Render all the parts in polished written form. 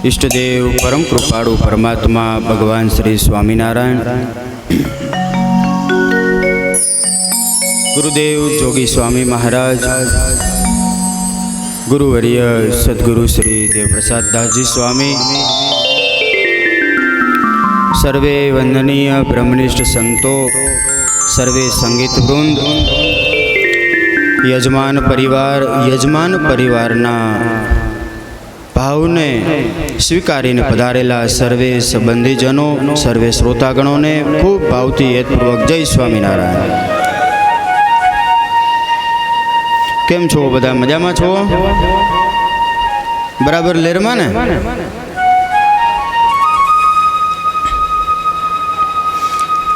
इष्टदेव परम कृपाळु परमात्मा भगवान श्री स्वामीनारायण, गुरुदेव जोगी स्वामी महाराज, गुरुवर्य सद्गुरु श्री देवप्रसाद दास जी स्वामी, सर्वे वंदनीय ब्रह्मनिष्ठ संतो, सर्वे संगीत वृंद, यजमान परिवारना भावने स्वीकारीने पधारेला सर्वे संबंधीजनों, सर्वे श्रोतागणों ने खूब भावथी हेतपूर्वक जय स्वामीनारायण। केम छो बधा मजामां छो? बराबर लेरमा ने?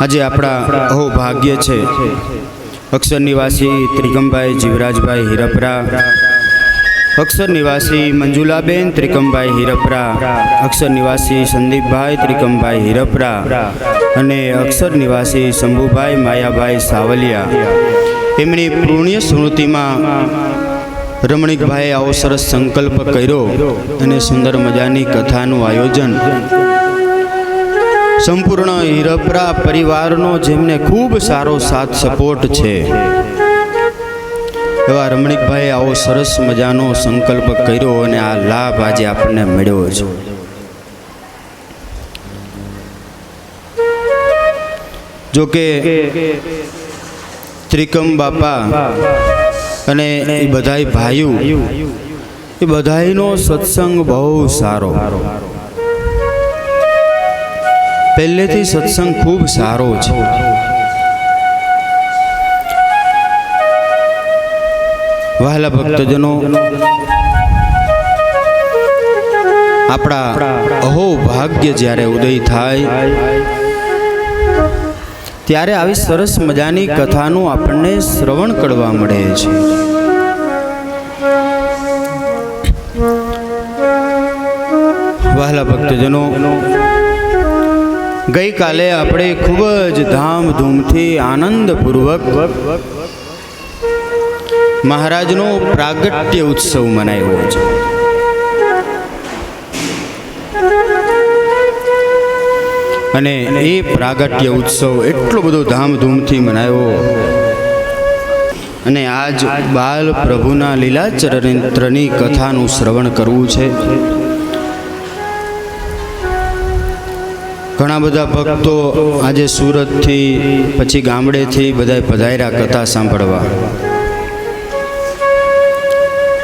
आजे आपड़ा अहोभाग्य छे अक्षर निवासी त्रिकमभाई जीवराजभाई हीरपरा, अक्षर निवासी मंजुलाबेन त्रिकमभाई हीरपरा, अक्षर निवासी संदीपभाई त्रिकमभाई हीरपरा अने अक्षर निवासी शंभुभाई मायाभाई सावलिया एमनी पुण्य स्मृति में रमणीकभाई आवो सरस संकल्प कर्यो अने सुंदर मजानी कथानुं आयोजन संपूर्ण हीरपरा परिवारनो जेमने खूब सारो साथ सपोर्ट छे एवा रमणीकभाई आवो सरस मजानो संकल्प कर्यो अने आ लाभ आज आपने मळ्यो छे। जो के त्रिकम बापा अने ए बधाई भाईओ ए बधाईनो सत्संग बहु सारो, पहलेथी सत्संग खूब सारो छे। वहाला भक्तजनों, आपड़ा अहोभाग्य ज्यारे उदय थाय त्यारे आवी सरस मजानी कथानुं आपणे श्रवण करवा मळे छे। वहाला भक्तजनों, गई काले आपणे खूब ज धामधूमथी आनंदपूर्वक महाराजनो प्रागट्य उत्सव मनाव्यो छे। अने ए प्रागट्य उत्सव एटलो बधो धामधूमथी मनाव्यो अने आज बाल प्रभुना लीला चरित्रनी कथानुं श्रवण करवुं छे। घणा बधा भक्तो आज सूरत थी पछी गामडे थी बधाय पधार्या कथा सांभळवा।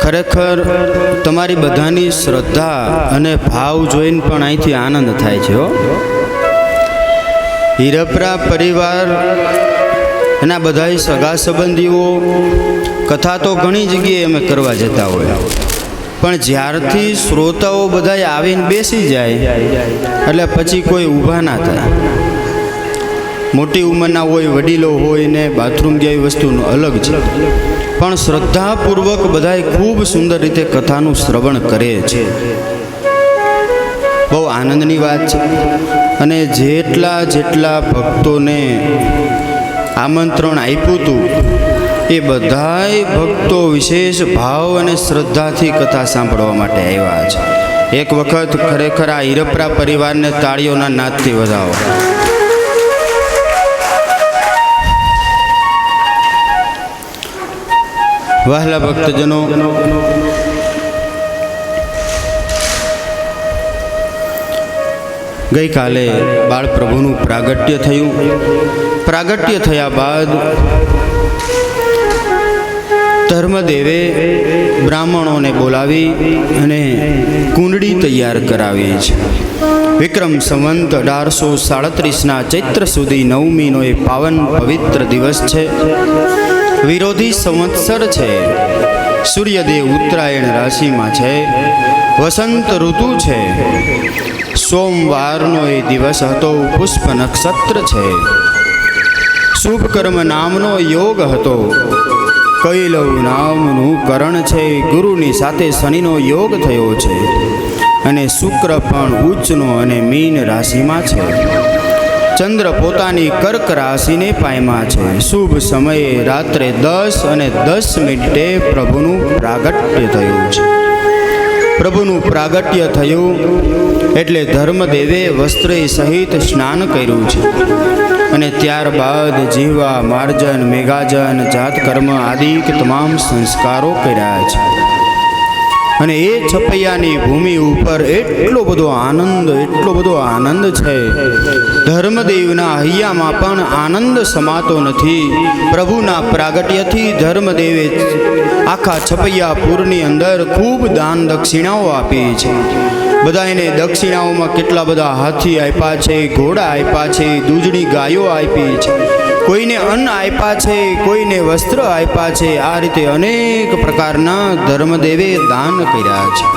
खरेखर तमारी बधानी श्रद्धा अने भाव जोईने पण અહીંથી आनंद थाय छे हो। हीरपरा परिवार एना बधाई सगा संबंधीओ कथा तो घणी जग्याए अमे करवा जता होय, पण ज्यारथी श्रोताओ बधाई आवीने बेसी जाय એટલે પછી કોઈ ઊભા ના થાય। મોટી ઉંમરના હોય, વડીલો હોય ને બાથરૂમ જેવી વસ્તુનું અલગ છે, પણ શ્રદ્ધાપૂર્વક બધાય ખૂબ સુંદર રીતે કથાનું શ્રવણ કરે છે। બહુ આનંદની વાત છે। અને જેટલા જેટલા ભક્તોને આમંત્રણ આપ્યું હતું એ બધાય ભક્તો વિશેષ ભાવ અને શ્રદ્ધાથી કથા સાંભળવા માટે આવ્યા છે। એક વખત ખરેખર આ હીરપરા પરિવારને તાળીઓના નાદથી વધાવો। વહાલા ભક્તજનો, गई काले बाळ प्रभुનું प्रागट्य थयुं। प्रागट्य थया बाद धर्मदेवे ब्राह्मणों बोलावी अने कुंडड़ी तैयार करावी छे। विक्रम संवंत 1837 चैत्र सुधी नवमीनो ए पावन पवित्र दिवस छे। विरोधी संवत्सर छे। सूर्यदेव उत्तरायण राशि में छे। वसंत ऋतु छे। सोमवारनो ए दिवस हतो। पुष्प नक्षत्र छे। शुभ कर्म नामनो योग हतो। कैलव नामनु करण छे। गुरुनी साथे शनिनो योग थयो छे अने शुक्र पण उच्चनो अने मीन राशि में छे। चंद्र पोतानी कर्क राशि ने पायमा छे। शुभ समये रात्रे 10 અને 10 મિનિટે प्रभुनु प्रागट्य थयुं छे। પ્રભુનું પ્રાગટ્ય થયું એટલે ધર્મદેવે વસ્ત્રે સહિત સ્નાન કર્યું છે અને ત્યારબાદ જીવા માર્જન મેઘાજન જાતકર્મ આદિ તમામ સંસ્કારો કર્યા છે અને એ છપૈયાની ભૂમિ ઉપર એટલો બધો આનંદ છે. ધર્મદેવના હૈયામાં પણ આનંદ સમાતો નથી. પ્રભુના પ્રાગટ્યથી ધર્મદેવે આખા છપૈયાપુરની અંદર ખૂબ દાન દક્ષિણાઓ આપી છે. બધાને દક્ષિણાઓમાં કેટલા બધા હાથી આપ્યા છે, ઘોડા આપ્યા છે, દૂધની ગાયો આપી છે, કોઈને અન્ન આપ્યા છે, કોઈને વસ્ત્ર આપ્યા છે. આ રીતે અનેક પ્રકારના ધર્મદેવે દાન કર્યા છે.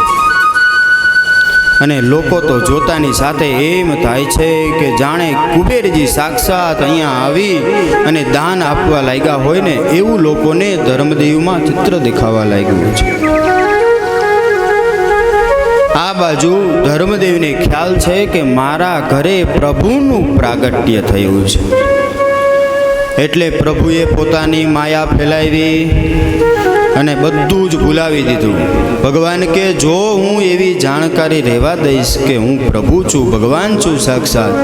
અને લોકો તો જોતાની સાથે એમ થાય છે કે જાણે કુબેરજી સાક્ષાત અહીંયા આવી અને દાન આપવા લાગ્યા હોય ને એવું લોકોને ધર્મદેવમાં ચિત્ર દેખાવા લાગ્યું છે. આ બાજુ ધર્મદેવને ખ્યાલ છે કે મારા ઘરે પ્રભુનું પ્રાગટ્ય થયું છે એટલે પ્રભુએ પોતાની માયા ફેલાવી અને બધું જ ભૂલાવી દીધું. ભગવાન કે જો હું એવી જાણકારી રહેવા દઈશ કે હું પ્રભુ છું, ભગવાન છું સાક્ષાત,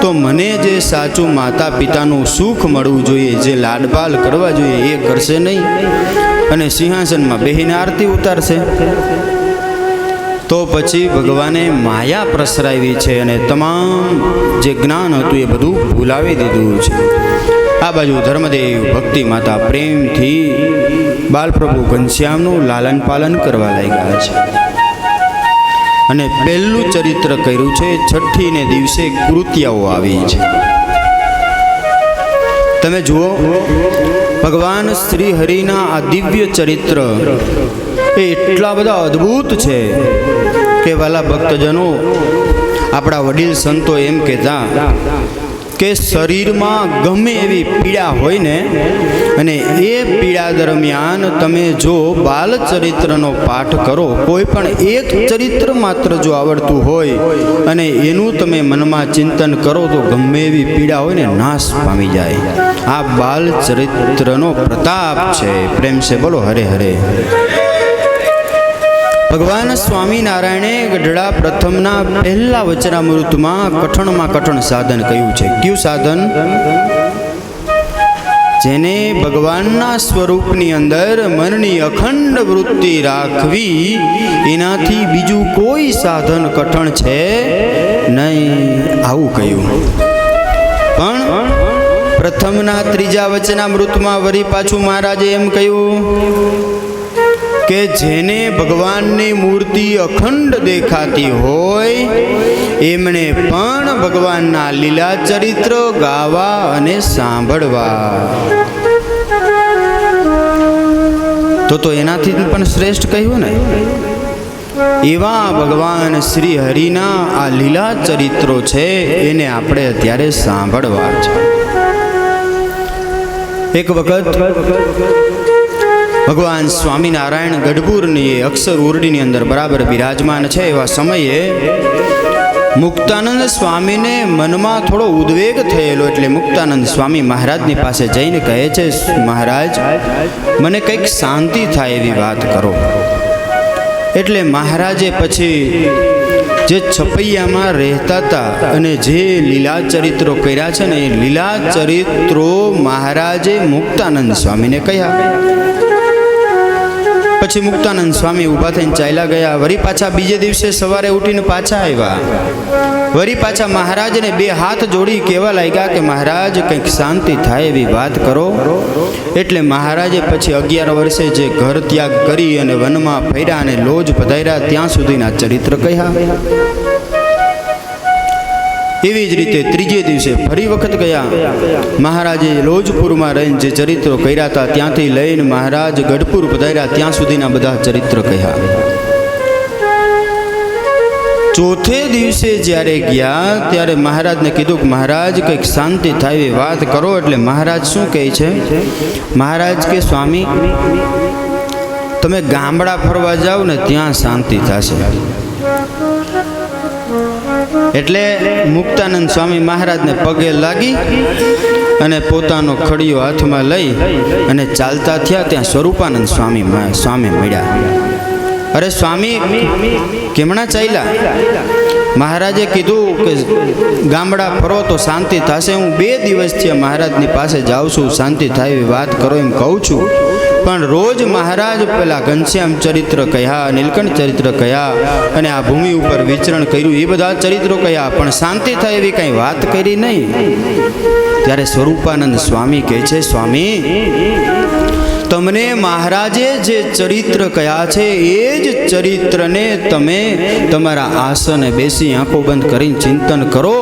તો મને જે સાચું માતા પિતાનું સુખ મળવું જોઈએ, જે લાડપાલ કરવા જોઈએ એ કરશે નહીં અને સિંહાસનમાં બેહીને આરતી ઉતારશે. તો પછી ભગવાને માયા પ્રસરાવી છે અને તમામ જે જ્ઞાન હતું એ બધું ભૂલાવી દીધું છે. આ બાજુ ધર્મદેવ ભક્તિ માતા પ્રેમથી બાલપ્રભુ ઘનશ્યામનું લાલન પાલન કરવા લાગ્યા છે અને પહેલું ચરિત્ર કર્યું છે. છઠ્ઠીને દિવસે કૃત્યાઓ આવી છે. તમે જુઓ ભગવાન શ્રી હરિના આ દિવ્ય ચરિત્ર એ એટલા બધા અદ્ભુત છે કે વાલા ભક્તજનો, આપણા વડીલ સંતો એમ કહેતા કે શરીરમાં ગમે એવી પીડા હોય ને અને એ પીડા દરમિયાન તમે જો બાલચરિત્રનો પાઠ કરો, કોઈ પણ એક ચરિત્ર માત્ર જો આવડતું હોય અને એનું તમે મનમાં ચિંતન કરો તો ગમે એવી પીડા હોય ને નાશ પામી જાય. આ બાલચરિત્રનો પ્રતાપ છે. પ્રેમ છે બોલો હરે હરે. ભગવાન સ્વામિનારાયણે ગઢડા પ્રથમના પહેલા વચનામૃતમાં કઠણ સાધન કહ્યું છે. કયું સાધન? જેને ભગવાનના સ્વરૂપની અંદર મનની અખંડ વૃત્તિ રાખવી, એનાથી બીજું કોઈ સાધન કઠણ છે નહીં, આવું કહ્યું. પણ પ્રથમના ત્રીજા વચનામૃતમાં વળી પાછું મહારાજે એમ કહ્યું કે જેને ભગવાનની મૂર્તિ અખંડ દેખાતી હોય એમણે પણ ભગવાનના લીલા ચરિત્ર ગાવા અને સાંભળવા. તો એનાથી પણ શ્રેષ્ઠ કહ્યું ને. એવા ભગવાન શ્રી હરિના આ લીલા ચરિત્રો છે એને આપણે અત્યારે સાંભળવા છે. એક વખત ભગવાન સ્વામિનારાયણ ગઢપુરની અક્ષર ઉરડીની અંદર બરાબર બિરાજમાન છે. એવા સમયે મુક્તાનંદ સ્વામીને મનમાં થોડો ઉદ્વેગ થયેલો એટલે મુક્તાનંદ સ્વામી મહારાજની પાસે જઈને કહે છે, મહારાજ મને કંઈક શાંતિ થાય એવી વાત કરો. એટલે મહારાજે પછી જે છપૈયામાં રહેતા હતા અને જે લીલા ચરિત્રો કર્યા છે ને એ લીલા ચરિત્રો મહારાજે મુક્તાનંદ સ્વામીને કહ્યા. પછી મુક્તાનંદ સ્વામી ઊભા થઈને ચાલ્યા ગયા. વળી પાછા બીજે દિવસે સવારે ઉઠીને પાછા આવ્યા. વળી પાછા મહારાજને બે હાથ જોડી કહેવા લાગ્યા કે મહારાજ કંઈક શાંતિ થાય એવી વાત કરો. એટલે મહારાજે પછી 11 વર્ષે જે ઘર ત્યાગ કરી અને વનમાં ફર્યા અને લોજ પધાર્યા ત્યાં સુધીના ચરિત્ર કહ્યા. એવી જ રીતે ત્રીજે દિવસે ફરી વખત ગયા. મહારાજે લોજપુરમાં રહીને જે ચરિત્રો કર્યા હતા ત્યાંથી લઈને મહારાજ ગઢપુર પધાર્યા ત્યાં સુધીના બધા ચરિત્ર કહ્યા. ચોથે દિવસે જ્યારે ગયા ત્યારે મહારાજને કીધું કે મહારાજ કંઈક શાંતિ થાય એવી વાત કરો. એટલે મહારાજ શું કહે છે? મહારાજ કે સ્વામી તમે ગામડા ફરવા જાઓ ને ત્યાં શાંતિ થશે. એટલે મુક્તાનંદ સ્વામી મહારાજને પગે લાગી અને પોતાનો ખડીયો હાથમાં લઈ અને ચાલતા થયા ત્યાં સ્વરૂપાનંદ સ્વામી મળ્યા. અરે સ્વામી કેમણા ચાલ્યા? મહારાજે કીધું કે ગામડા ફરો તો શાંતિ થશે. હું 2 દિવસથી મહારાજની પાસે જાઉં છું, શાંતિ થાય એવી વાત કરો એમ કહું છું. પણ રોજ મહારાજ પેલા ઘનશ્યામ ચરિત્ર કહ્યા, નીલકંઠ ચરિત્ર કહ્યા અને આ ભૂમિ ઉપર વિચરણ કર્યું, એ બધા ચરિત્રો કહ્યા, પણ શાંતિ થાય એવી કંઈ વાત કરી નહીં. ત્યારે સ્વરૂપાનંદ સ્વામી કહે છે, સ્વામી તમને મહારાજે જે ચરિત્ર કહ્યા છે એ જ ચરિત્રને તમે તમારા આસને બેસી આંખો બંધ કરીને ચિંતન કરો,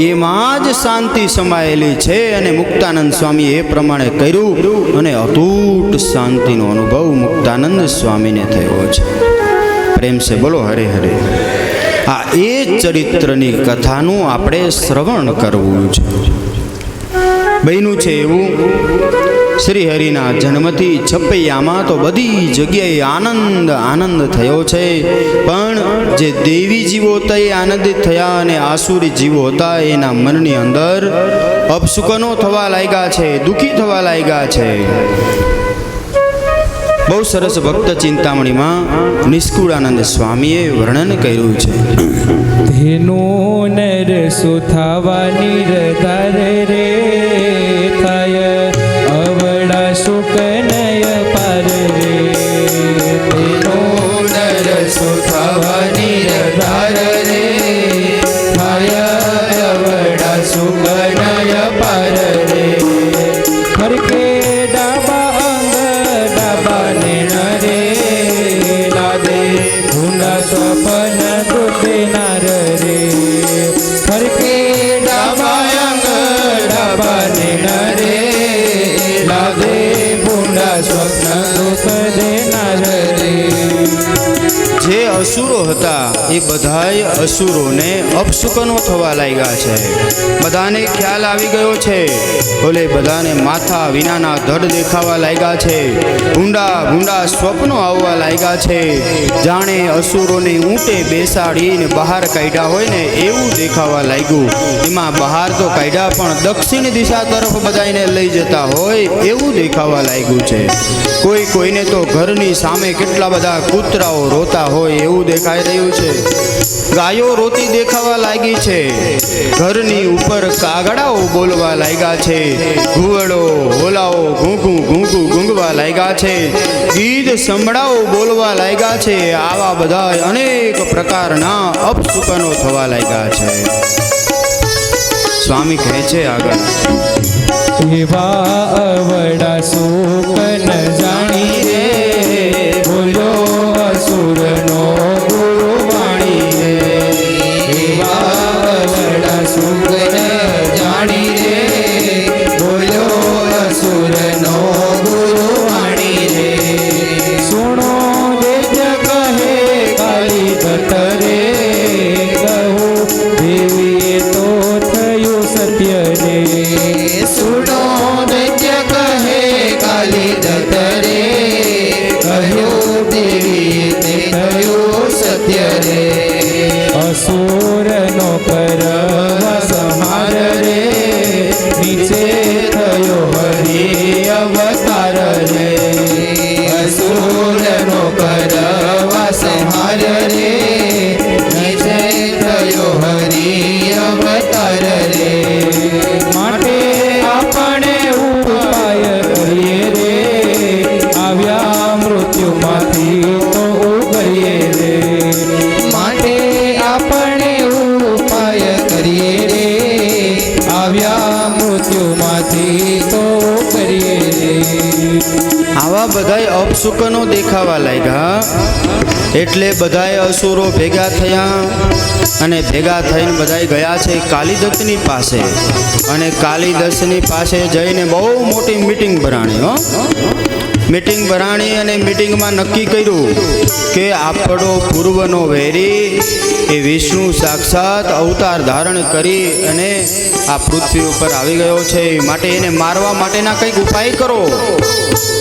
એમાં જ શાંતિ સમાયેલી છે. અને મુક્તાનંદ સ્વામી એ પ્રમાણે કર્યું અને અતૂટ શાંતિનો અનુભવ મુક્તાનંદ સ્વામીને થયો છે. પ્રેમ સે બોલો હરે હરે. આ એ ચરિત્રની કથાનું આપણે શ્રવણ કરવું છે. બન્યું છે એવું, શ્રી હરિના જન્મથી છપૈયામાં તો બધી જગ્યાએ આનંદ આનંદ થયો છે. પણ જે દેવી જીવો હતા એ આનંદિત થયા અને આસુરી જીવો હતા એના મનની અંદર અપશુકનો થવા લાગ્યા છે, દુઃખી થવા લાગ્યા છે. બહુ સરસ ભક્ત ચિંતામણીમાં નિષ્કુળાનંદ સ્વામીએ વર્ણન કર્યું છે. ધેનુ નર સુથાવા નિરધાર રે થાય અવળા શુકનય પાર રે. ધેનુ નર સુથાવા નિરધાર રે થાય અવળા શુકનય પાર રે. હરકે ડાબા અંગ ડાબા નેણ રે લાદે ભૂંડા સ્વપન દુદેનાર રે. હરકે ડાબા અંગ ડાબા નેણ રે લાદે ભૂંડા સ્વપ્ન દુઃખ દેનાર રે. જે અસુરો હતા એ બધાય અસુરોને અપશુકનો થવા લાગ્યા છે. બધાને ખ્યાલ આવી ગયો છે, બોલે બધાને માથા વિનાના ધડ દેખાવા લાગ્યા છે, ભૂંડા ભૂંડા સ્વપ્નો આવવા લાગ્યા છે. જાણે અસુરોને ઊંટે બેસાડીને બહાર કાઢ્યા હોય ને એવું દેખાવા લાગ્યું. એમાં બહાર તો કાઢ્યા પણ દક્ષિણ દિશા તરફ બધાને લઈ જતા હોય એવું દેખાવા લાગ્યું છે. કોઈ કોઈને તો ઘરની સામે કેટલા બધા કૂતરાઓ રોતા હોય એવું દેખાઈ રહ્યું છે. ગાયો રોતી દેખાવા લાગી છે. ઘરની ઉપર કાગડાઓ બોલવા લાગ્યા છે. ઘુવડો હોલાઓ ઘૂંઘું ઘૂંઘું ઘૂંઘવા લાગ્યા છે. ગીધ સંભળાઓ બોલવા લાગ્યા છે. આવા બધા અનેક પ્રકારના અપશુકનો થવા લાગ્યા છે. સ્વામી કહે છે આગળ, એવા અવળા શુકન જાણી રે બોલ્યો અસુરનો ગુરુ વાણી રે. એવા અવળા શુકન જાણી રે બોલ્યો અસુરનો ગુરુ વાણી રે. સુણો વેદ કહે કાળી દત્ત રે કહું દેવીએ તો થયું સત્ય રે. સુણો દૈત્ય કહે કાલી દત્ત રે કહ્યું દેવી તે થયું સત્ય રે. અસુરનો કરવા સંહાર રે નીચે થયો હરિ અવતાર રે. અસુરનો કરવા સંહાર રે નીચે થયો હરિ અવતાર રે. માટે આપણે ઉપાય કરીએ રે આવ્યા મૃત્યુમાંથી તો ઉગરીએ રે. માટે આપણે ઉપાય કરીએ રે આવ્યા મૃત્યુમાંથી તો ઉગરીએ રે. આવા બધાય અપશુકનો દેખાવા લાગ્યા એટલે બધાય અસુરો ભેગા થયા અને ભેગા થઈને બધાય ગયા છે કાલિદત્તની પાસે. અને કાલિદાસની પાસે જઈને બહુ મોટી મીટિંગ ભરાણી. મીટિંગ ભરાણી અને મીટિંગમાં નક્કી કર્યું કે આપણો પૂર્વનો વેરી એ વિષ્ણુ સાક્ષાત અવતાર ધારણ કરી અને આ પૃથ્વી ઉપર આવી ગયો છે, માટે એને મારવા માટેના કંઈક ઉપાય કરો.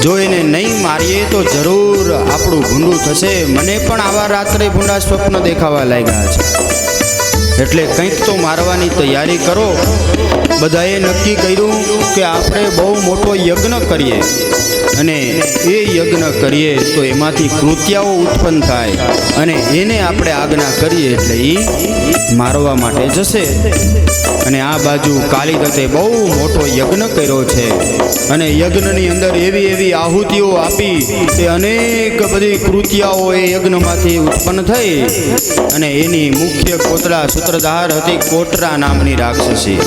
જો એને નહીં મારીએ તો જરૂર આપણું ભૂંડું થશે. મને પણ આવા રાત્રે ભૂંડા સ્વપ્ન દેખાવા લાગ્યા છે, એટલે કંઈક તો મારવાની તૈયારી કરો. બધાએ નક્કી કર્યું કે આપણે બહુ મોટો યજ્ઞ કરીએ અને એ યજ્ઞ કરીએ તો એમાંથી કૃત્યાઓ ઉત્પન્ન થાય અને એને આપણે આજ્ઞા કરીએ એટલે એ મારવા માટે જશે. અને આ બાજુ કાલિદત્તે બહુ મોટો યજ્ઞ કર્યો છે અને યજ્ઞની અંદર એવી એવી આહુતિઓ આપી કે અનેક બધી કૃત્યાઓ એ યજ્ઞમાંથી ઉત્પન્ન થઈ અને એની મુખ્ય કોતરા સૂત્રધાર હતી કોટરા નામની રાક્ષસી.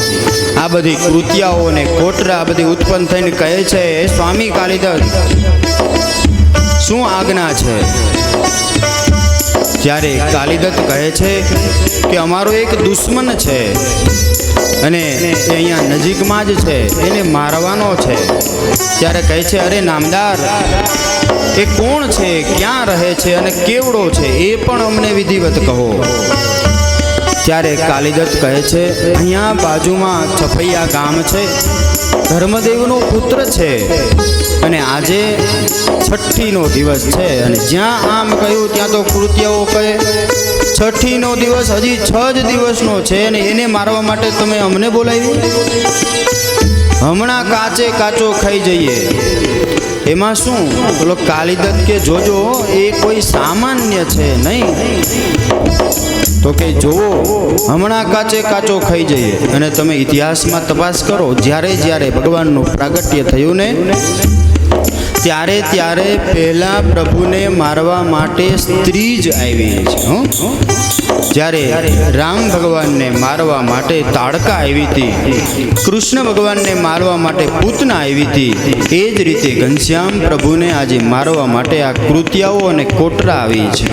આ બધી કૃત્યાઓ અને કોટરા બધી ઉત્પન્ન થઈને કહે છે, સ્વામી કાલિદત્ત શું આજ્ઞા છે? ત્યારે કાલિદત્ત કહે છે કે અમારો એક દુશ્મન છે અને એ અહીંયા નજીકમાં જ છે, એને મારવાનો છે. ત્યારે કહે છે, અરે નામદાર, એ કોણ છે, ક્યાં રહે છે અને કેવડો છે એ પણ અમને વિધિવત કહો. ત્યારે કાલિદત્ત કહે છે, અહીંયા બાજુમાં છપૈયા ગામ છે, ધર્મદેવનો પુત્ર છે અને આજે છઠ્ઠીનો દિવસ છે અને જ્યાં આમ કહ્યું ત્યાં તો કૃત્યાઓ કહે. છઠ્ઠીનો દિવસ હજી 6 જ દિવસનો છે અને એને મારવા માટે તમે અમને બોલાવી? હમણાં કાચે કાચો ખાઈ જઈએ. એમાં શું? બોલો કાલિદત્ત કે જોજો, એ કોઈ સામાન્ય છે નહીં. તો કે જોવો, હમણાં કાચે કાચો ખાઈ જઈએ. અને તમે ઇતિહાસમાં તપાસ કરો, જ્યારે જ્યારે ભગવાનનું પ્રાગટ્ય થયું ને ત્યારે ત્યારે પહેલા પ્રભુને મારવા માટે સ્ત્રી જ આવી છે. જ્યારે રામ ભગવાનને મારવા માટે તાડકા આવી હતી, કૃષ્ણ ભગવાનને મારવા માટે પૂતના આવી હતી, એ જ રીતે ઘનશ્યામ પ્રભુને આજે મારવા માટે આ કૃત્યાઓ અને કોટરા આવી છે.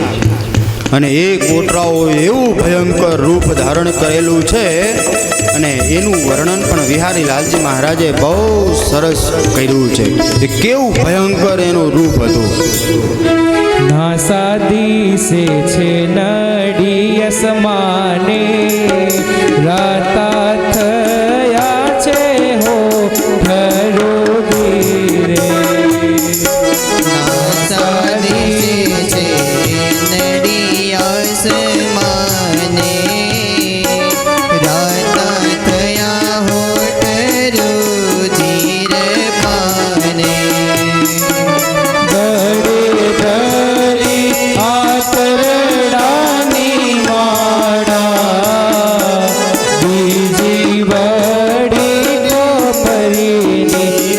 અને એ કોટરાઓ એવું ભયંકર રૂપ ધારણ કરેલું છે અને એનું વર્ણન પણ વિહારી લાલજી મહારાજે બહુ સરસ કર્યું છે કે કેવું ભયંકર એનું રૂપ હતું. નાસા દિશે છે નડિય સમાને, રાતા થયા છે હો ખરો ધીરે. નાસા દિશે છે નડિય સમાને, રાતા થયા હો ખરો ધીરે પાને. આતરડાની માળા, બીજી વડી કોપરીની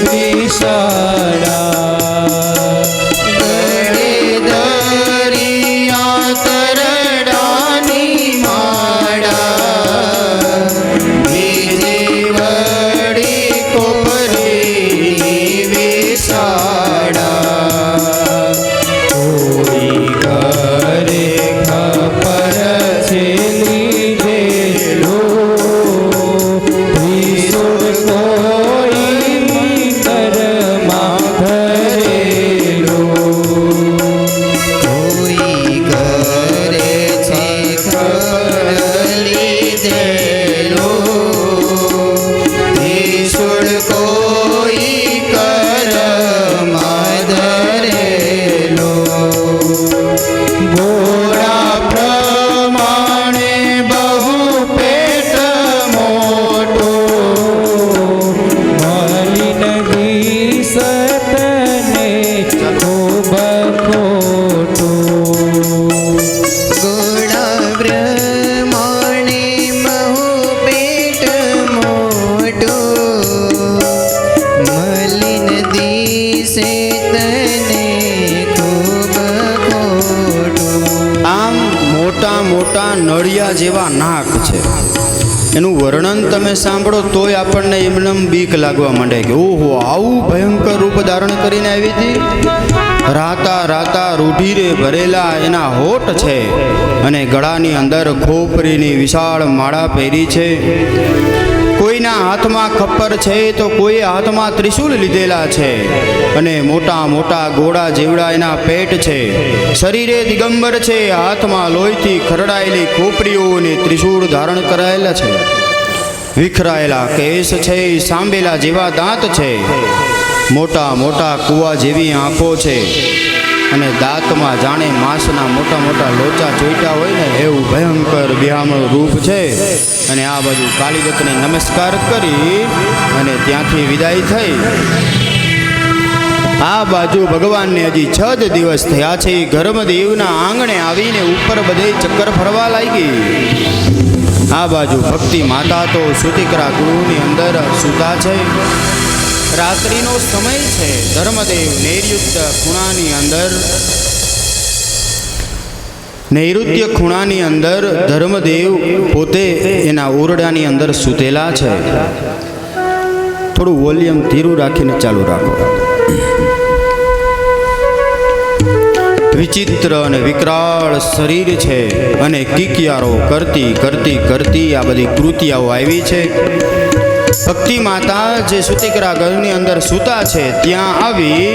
વિશાળા. ગળેધરી આતરડાની માળા, બીજી વડી કોપરીની વિશાળા. નળિયા જેવા નાક છે. એનું વર્ણન તમે સાંભળો તોય આપણને એમને બીક લાગવા માંડે કે ઓહો, આવું ભયંકર રૂપ ધારણ કરીને આવી હતી. રાતા રાતા રૂઢીરે ભરેલા એના હોઠ છે અને ગળાની અંદર ખોપરીની વિશાળ માળા પહેરી છે. કોઈના હાથમાં ખપ્પર છે તો કોઈ હાથમાં ત્રિશૂલ લીધેલા છે અને મોટા મોટા ગોળા જેવડા એના પેટ છે. શરીરે દિગંબર છે, હાથમાં લોહીથી ખરડાયેલી ખોપરીઓ અને ત્રિશૂળ ધારણ કરાયેલા છે. વિખરાયેલા કેસ છે, સાંભેલા જેવા દાંત છે, મોટા મોટા કૂવા જેવી આંખો છે અને દાંતમાં જાણે માંસના મોટા મોટા લોચા ચોઈટા હોય ને એવું ભયંકર બિહામણું રૂપ છે. અને આ બધું કાલિદત્તને નમસ્કાર કરી અને ત્યાંથી વિદાય થઈ. આ બાજુ ભગવાનને હજી 6 જ દિવસ થયા છે. ધર્મદેવના આંગણે આવીને ઉપર બધે ચક્કર ફરવા લાગી. આ બાજુ ભક્તિ માતા તો સુતિકરા ગૃહની અંદર સૂતા છે. રાત્રિનો સમય છે. ધર્મદેવ નૈઋત્ય ખૂણાની અંદર ધર્મદેવ પોતે એના ઓરડાની અંદર સૂતેલા છે. થોડું વોલ્યુમ ધીરું રાખીને ચાલુ રાખો. વિચિત્ર અને વિકરાળ શરીર છે અને કિકિયારો કરતી કરતી કરતી આ બધી કૃતિયાઓ આવી છે. ભક્તિ માતા જે સુતિકરા ઘરની અંદર સૂતા છે ત્યાં આવી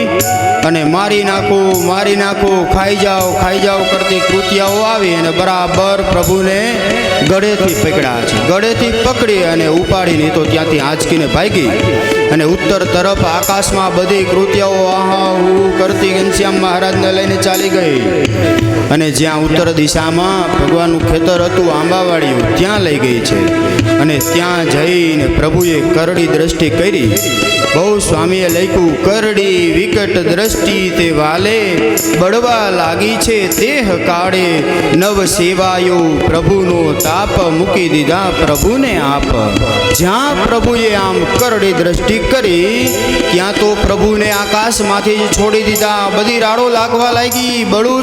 અને મારી નાખો, ખાઈ જાઓ કરતી કૃતિયાઓ આવી અને બરાબર પ્રભુને ગળેથી પકડ્યા છે. ગળેથી પકડી અને ઉપાડીને તો ત્યાંથી આંચકીને ભાગી અને ઉત્તર તરફ આકાશમાં બધી કૃતિયાઓ આહા હું કરતી ઘનશ્યામ મહારાજને લઈને ચાલી ગઈ અને જ્યાં ઉત્તર દિશામાં ભગવાનનું ખેતર હતું આંબાવાડિયું ત્યાં લઈ ગઈ છે. અને ત્યાં જઈને પ્રભુએ કરડી દ્રષ્ટિ કરી. બહુ સ્વામીએ લખ્યું, કરડી વિકટ દ્રષ્ટિ તે વાલે બળવા લાગી છે દેહ કાળે નવ સેવાયો પ્રભુનો તાપ મૂકી દીધા પ્રભુને આપ. જ્યાં પ્રભુએ આમ કરડી દ્રષ્ટિ કરી ત્યાં તો પ્રભુને આકાશમાંથી જ છોડી દીધા. બધી રાડો લાગવા લાગી, બળું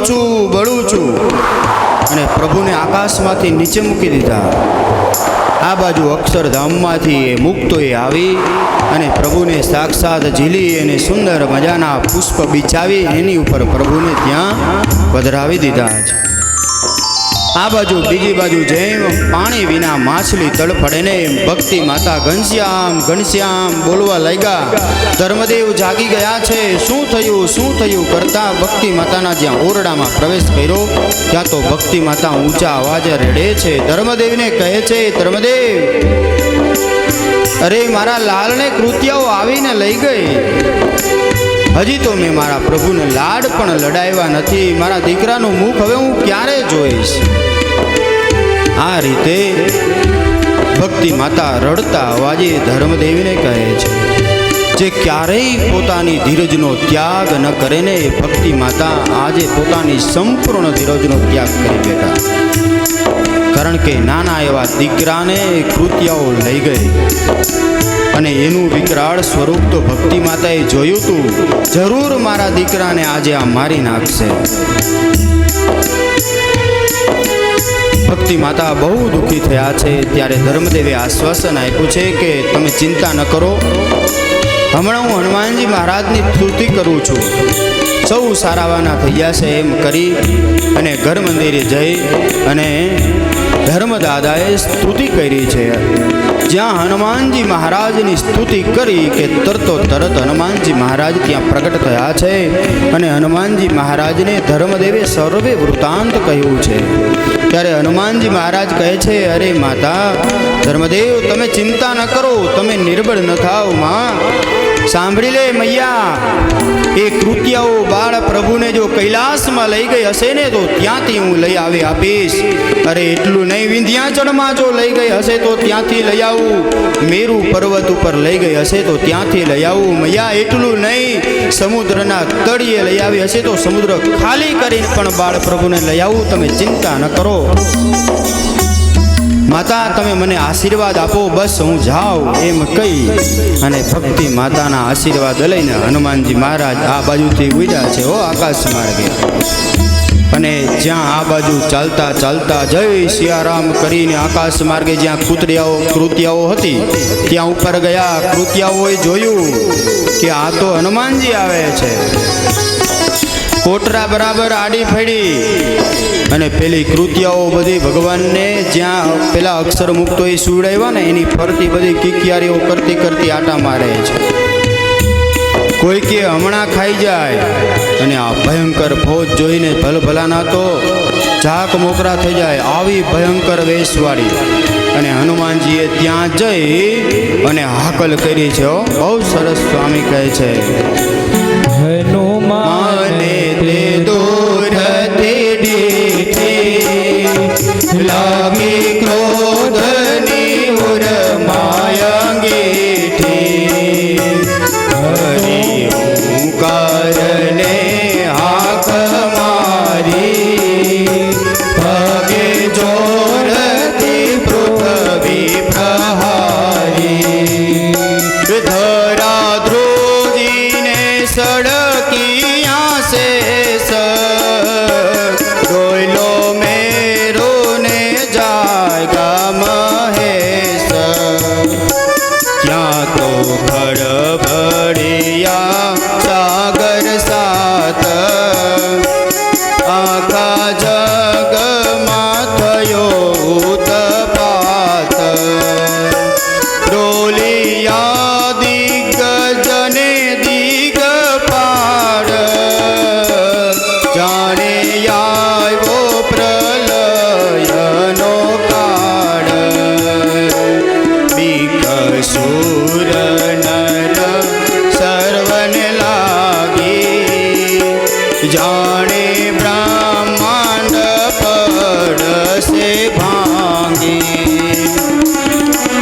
છું અને પ્રભુને આકાશમાંથી નીચે મૂકી દીધા. આ બાજુ અક્ષરધામમાંથી એ મુક્તોએ આવી અને પ્રભુને સાક્ષાત ઝીલી અને સુંદર મજાના પુષ્પ બિછાવી એની ઉપર પ્રભુને ત્યાં પધરાવી દીધા છે. આ બાજુ બીજી બાજુ જેમ પાણી વિના માછલી તડફડે ને એમ ભક્તિ માતા ઘનશ્યામ બોલવા લાગ્યા. ધર્મદેવ જાગી ગયા છે. શું થયું કરતા ભક્તિ માતાના જ્યાં ઓરડામાં પ્રવેશ કર્યો ત્યાં તો ભક્તિ માતા ઊંચા અવાજે રડે છે. ધર્મદેવને કહે છે, ધર્મદેવ, અરે મારા લાલને કૃતિયાઓ આવીને લઈ ગઈ. હજી તો મેં મારા પ્રભુને લાડ પણ લડાવ્યા નથી. મારા દીકરાનું મુખ હવે હું ક્યારે જોઈશ? આ રીતે ભક્તિ માતા રડતા અવાજે ધર્મદેવને કહે છે. જે ક્યારેય પોતાની ધીરજનો ત્યાગ ન કરે ને એ ભક્તિ માતા આજે પોતાની સંપૂર્ણ ધીરજનો ત્યાગ કરી બેઠા. કારણ કે નાના એવા દીકરાને કૃતિયાઓ લઈ ગઈ અને એનું વિકરાળ સ્વરૂપ તો ભક્તિ માતાએ જોયું હતું. જરૂર મારા દીકરાને આજે આ મારી નાખશે. ભક્તિ માતા બહુ દુઃખી થયા છે. ત્યારે ધર્મદેવે આશ્વાસન આપ્યું છે કે તમે ચિંતા ન કરો, હમણાં હું હનુમાનજી મહારાજની સ્તુતિ કરું છું. સૌ સારાવાના થઈ ગયા છે એમ કરી અને ઘર મંદિરે જઈ અને ધર્મદાદાએ સ્તુતિ કરી છે. જ્યાં હનુમાનજી મહારાજની સ્તુતિ કરી કે તરત હનુમાનજી મહારાજ ત્યાં પ્રગટ થયા છે અને હનુમાનજી મહારાજને ધર્મદેવે સર્વે વૃત્તાંત કહ્યું છે. ત્યારે હનુમાનજી મહારાજ કહે છે, અરે માતા ધર્મદેવ, તમે ચિંતા ન કરો, તમે નિર્બળ ન થાવ. માં સાંભળી લે મૈયા, એ કૃતિયાઓ બાળ પ્રભુને જો કૈલાસમાં લઈ ગઈ હશે ને તો ત્યાંથી હું લઈ આવી આપીશ. અરે એટલું નહીં, વિંધ્યાચળમાં જો લઈ ગઈ હશે તો ત્યાંથી લઈ આવું. મેરુ પર્વત ઉપર લઈ ગઈ હશે તો ત્યાંથી લઈ આવું. મૈયા એટલું નહીં, સમુદ્રના તળિયે લઈ આવી હશે તો સમુદ્ર ખાલી કરીને પણ બાળ પ્રભુને લઈ આવું. તમે ચિંતા ન કરો. માતા તમે મને આશીર્વાદ આપો, બસ હું જાઉં એમ કહી અને ભક્તિ માતાના આશીર્વાદ લઈને હનુમાનજી મહારાજ આ બાજુથી ઉડ્યા છે આકાશ માર્ગે. અને જ્યાં આ બાજુ ચાલતા જય સિયારામ કરીને આકાશ માર્ગે જ્યાં કૃતિયાઓ હતી ત્યાં ઉપર ગયા. કૃતિયાઓએ જોયું કે આ તો હનુમાનજી આવે છે. કોટરા બરાબર આડી ફેડી અને પેલી કૃતિયાઓ બધી ભગવાનને જ્યાં પેલા અક્ષર મુક્તો એ સુવડાવ્યા ને એની ફરતી બધી કિકિયારીઓ કરતી આટા મારે છે. કોઈ કે હમણાં ખાઈ જાય અને આ ભયંકર ફોજ જોઈને ભલભલાના તો ઝાક મોકરા થઈ જાય. આવી ભયંકર વેશવાળી અને હનુમાનજીએ ત્યાં જઈ અને હાકલ કરી છે. બહુ સરસ સ્વામી કહે છે, હનુમાને તે દૂરથી દીઠે લાગી ક્રોધની ઉરમાય અંગેઠે. હરિ ઓંકાર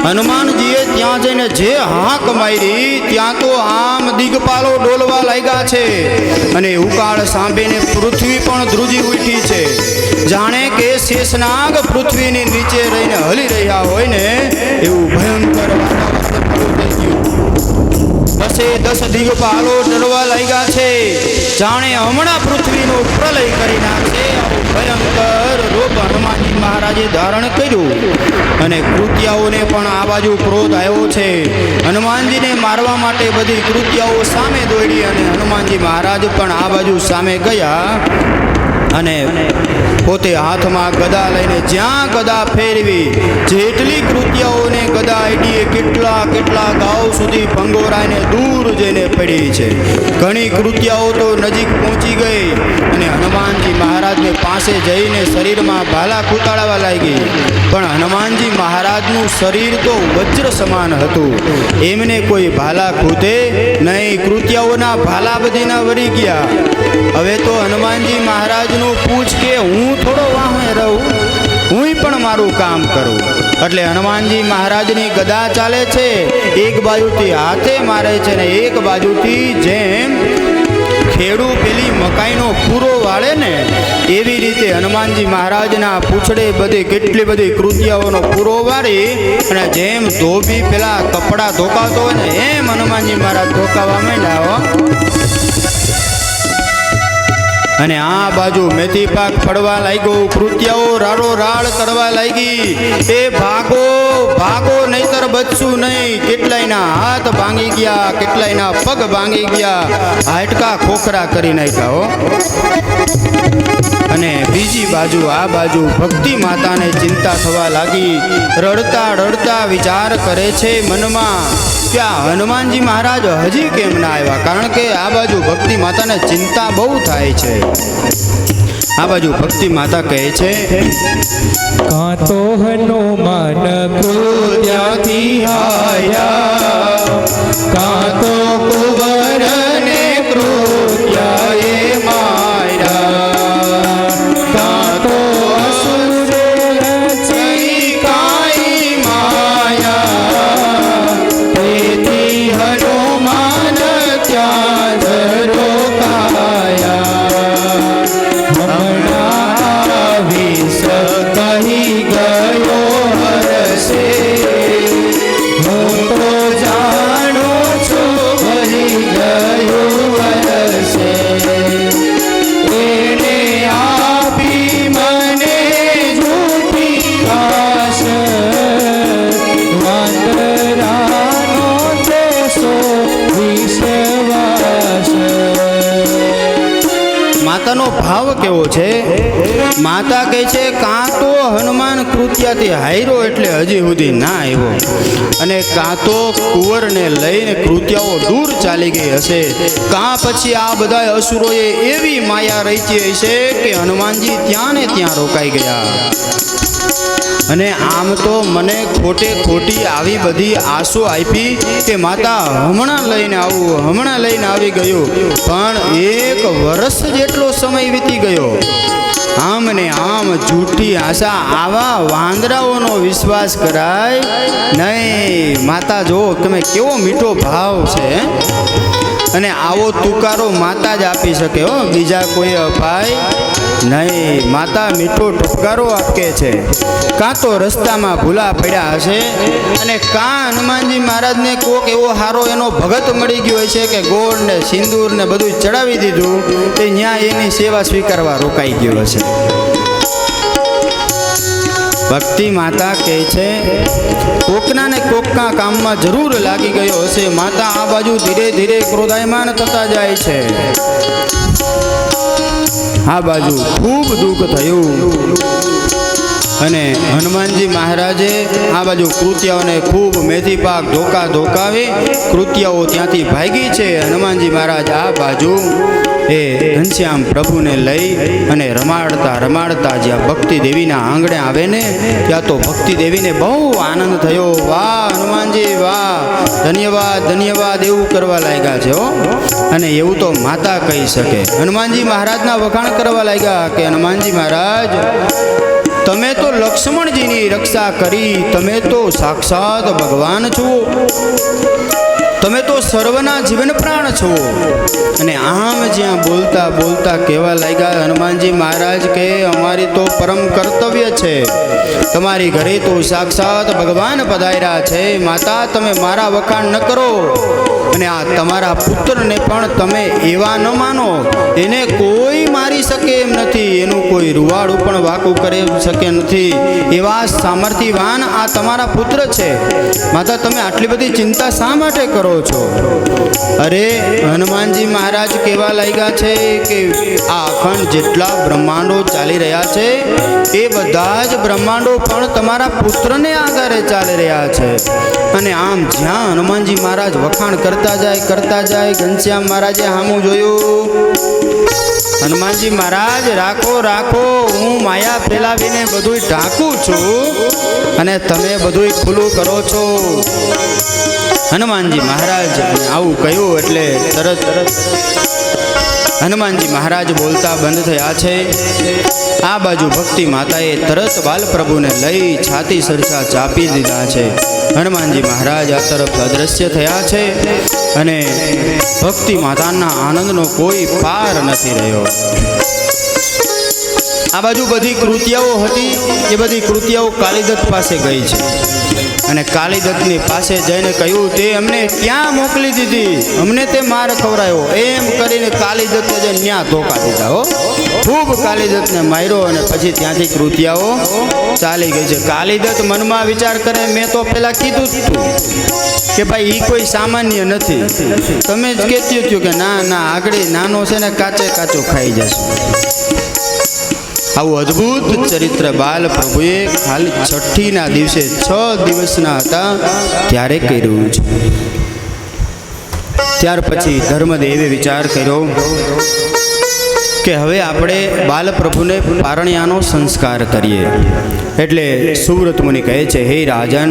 હનુમાનજીએ ત્યાં જઈને જે હાંક મારી ત્યાં તો આમ દિગપાલો ડોલવા લાગ્યા છે અને ઉકાળ સાંભળીને પૃથ્વી પણ ધ્રુજી ઉઠી છે. જાણે કે શેષનાગ પૃથ્વીની નીચે રહીને હલી રહ્યા હોય ને એવું ભયંકર વાતાવરણ થઈ ગયું. 10 દિગપાલો ડરવા લાગ્યા છે. જાણે હમણાં પૃથ્વીનો પ્રલય કરી નાખે આવું ભયંકર રૂપ હનુમાનજી મહારાજે ધારણ કર્યું. અને કૃત્યાઓને પણ આ બાજુ ક્રોધ આવ્યો છે. હનુમાનજીને મારવા માટે બધી કૃત્યાઓ સામે દોડી અને હનુમાનજી મહારાજ પણ આ બાજુ સામે ગયા અને પોતે હાથમાં ગદા લઈને જ્યાં ગદા ફેરવી જેટલી કૃત્યાઓને ગદા આઈડીએ કેટલા ગાઉ સુધી ભંગોરાઈને દૂર જઈને પડી છે. ઘણી કૃત્યાઓ તો નજીક પહોંચી ગઈ અને હનુમાનજી મહારાજને પાસે જઈને શરીરમાં ભાલા કૂટાડવા લાગી. પણ હનુમાનજી મહારાજનું શરીર તો વજ્ર સમાન હતું. એમને કોઈ ભાલા ખૂટે નહીં. કૃત્યાઓના ભાલા બધીના વળી ગયા. હવે તો હનુમાનજી મહારાજનું પૂછ કે હું થોડો વાહે રહું, હું પણ મારું કામ કરું. એટલે હનુમાનજી મહારાજની ગદા ચાલે છે. એક બાજુથી હાથે મારે છે ને એક બાજુથી જેમ ખેડૂ પેલી મકાઈનો પૂરો વાળે ને એવી રીતે હનુમાનજી મહારાજના પૂછડે બધી કેટલી બધી કૃત્યાઓનો પૂરો વાળી અને જેમ ધોબી પેલા કપડાં ધોકાવતો હોય ને એમ હનુમાનજી મહારાજ ધોકાવા માંડ્યા. અને આ બાજુ મેથી પાક પડવા લાગ્યો. કૃત્યાઓ રાડો રાડ કરવા લાગી. એ ભાગો ભાગો નહીતર બચશું નહીં. કેટલાયના હાથ ભાંગી ગયા, કેટલાયના પગ ભાંગી ગયા, હાડકા ખોખરા કરી નાખ્યા. અને બીજી બાજુ આ બાજુ ભક્તિ માતાને ચિંતા થવા લાગી. રડતા રડતા વિચાર કરે છે મનમાં કે આ હનુમાનજી મહારાજ હજી કેમ ના આવ્યા. કારણ કે આ બાજુ ભક્તિ માતાને ચિંતા બહુ થાય છે. આ બાજુ ભક્તિ માતા કહે છે કાં તો હનુમાન કૃત્યાથી આયા, કાં તો કુંવરને કૃત્યાએ માર્યા, કાં તો અસુરે રચી કાંઈ માયા. તેથી હનુમાન ત્યાં જ રોકાયા. કહી ગયો હરશે, હું તો જાણું છું કહી ગયો હરશે. એને આપી મને જૂઠી આશ, વાંદરાનો દેશો વિશ્વાસ. માતાનો ભાવ કેવો છે. માતા કહે છે કાં તો હનુમાન કૃત્યાથી હાર્યો એટલે હજી સુધી ના આવ્યો, અને કાં તો કુંવરને લઈને કૃત્યાઓ દૂર ચાલી ગઈ હશે, કાં પછી આ બધા અસુરોએ એવી માયા રચી હશે કે હનુમાનજી ત્યાં ને ત્યાં રોકાઈ ગયા. અને આમ તો મને ખોટે ખોટી આવી બધી આશો આપી કે માતા હમણાં લઈને આવું, હમણાં લઈને આવી ગયું. પણ 1 વર્ષ જેટલો સમય વીતી ગયો. આમ ને આમ જૂઠી આશા. આવા વાંદરાઓનો વિશ્વાસ કરાય નહીં. માતા જો તમે કેવો મીઠો ભાવ છે. અને આવો તુકારો માતા જ આપી શકે હો, બીજા કોઈ અપાય નહીં. માતા મીઠો ઠપકારો આપે છે. કાં તો રસ્તામાં ભૂલા પડ્યા હશે અને કાં હનુમાનજી મહારાજને કોક એવો હારો એનો ભગત મળી ગયો હશે કે ગોળ ને સિંદૂર ને બધું ચડાવી દીધું તે ત્યાં એની સેવા સ્વીકારવા રોકાઈ ગયો હશે. ભક્તિ માતા કહે છે કોકના ને કોકના કામમાં જરૂર લાગી ગયો હશે. માતા આ બાજુ ધીરે ધીરે ક્રોધાયમાન થતા જાય છે. આ બાજુ ખૂબ દુઃખ થયું અને હનુમાનજી મહારાજે આ બાજુ કૃત્યાઓને ખૂબ મેથી પાક ધોકાવી કૃત્યાઓ ત્યાંથી ભાગી છે. હનુમાનજી મહારાજ આ બાજુ એ ઘનશ્યામ પ્રભુને લઈ અને રમાડતા રમાડતા જ્યાં ભક્તિ દેવીના આંગણે આવે ને ત્યાં તો ભક્તિ દેવીને બહુ આનંદ થયો. વાહ હનુમાનજી વાહ, ધન્યવાદ ધન્યવાદ એવું કરવા લાગ્યા છે હો. અને એવું તો માતા કહી શકે. હનુમાનજી મહારાજના વખાણ કરવા લાગ્યા કે હનુમાનજી મહારાજ તમે તો લક્ષ્મણજીની રક્ષા કરી, તમે તો સાક્ષાત ભગવાન છો, તમે તો સર્વના જીવન પ્રાણ છો. અને આમ જ્યાં બોલતા બોલતા કહેવા લાગ્યા, હનુમાનજી મહારાજ કે અમારી તો પરમ કર્તવ્ય છે, તમારી ઘરે તો સાક્ષાત ભગવાન પધાર્યા છે, માતા તમે મારા વખાણ ન કરો, અને આ તમારા પુત્રને પણ તમે એવા ન માનો, એને કોઈ મારી શકે એમ નથી, એનું કોઈ રૂવાડું પણ વાકું કરી શકે નથી, એવા સામર્થ્યવાન આ તમારા પુત્ર છે, માતા તમે આટલી બધી ચિંતા શા માટે કરો છો? અરે હનુમાનજી મહારાજ કહેવા લાગ્યા છે કે આ અખંડ જેટલા બ્રહ્માંડો ચાલી રહ્યા છે એ બધા જ બ્રહ્માંડો પણ તમારા પુત્રને આધારે ચાલી રહ્યા છે. અને આમ જ્યાં હનુમાનજી મહારાજ વખાણ કરતા જાય ઘનશ્યામ મહારાજે સામું જોયું, હનુમાનજી મહારાજ રાખો રાખો, હું માયા ફેલાવીને બધું ઢાંકું છું અને તમે બધું ખુલ્લું કરો છો. હનુમાનજી મહારાજ આવું કહ્યું એટલે તરત હનુમાનજી મહારાજ બોલતા બંધ થયા છે. આ બાજુ ભક્તિ માતાએ તરત બાલપ્રભુને લઈ છાતી સરસા ચાપી દીધા છે. હનુમાનજી મહારાજ આ તરફ અદ્રશ્ય થયા છે અને ભક્તિ માતાના આનંદનો કોઈ પાર નથી રહ્યો. આ બાજુ બધી કૃતિયાઓ હતી એ બધી કૃતિયાઓ કાલિદત્ત પાસે ગઈ છે અને કાલિદત્તની પાસે જઈને કહ્યું, તે અમને ક્યાં મોકલી દીધી, અમને તે માર ખવડાયો, એમ કરીને કાલિદત્તે જે ન્યા ધોકા દીધા હો, ખૂબ કાલિદત્તને માર્યો અને પછી ત્યાંથી કૃતિયાઓ ચાલી ગઈ છે. કાલિદત્ત મનમાં વિચાર કરે, મેં તો પેલા કીધું જ હતું કે ભાઈ એ કોઈ સામાન્ય નથી, તમે જ કહેતી હતું કે ના ના આગળ નાનો છે ને કાચે કાચો ખાઈ જશે. આવું અદ્ભુત ચરિત્ર બાલ પ્રભુએ ખાલી છઠ્ઠીના દિવસે 6 દિવસના હતા ત્યારે કર્યું છે. ત્યાર પછી ધર્મદેવે વિચાર કર્યો કે હવે આપણે બાલપ્રભુને પારણિયાનો સંસ્કાર કરીએ. એટલે સુવ્રત મુનિ કહે છે, હે રાજન,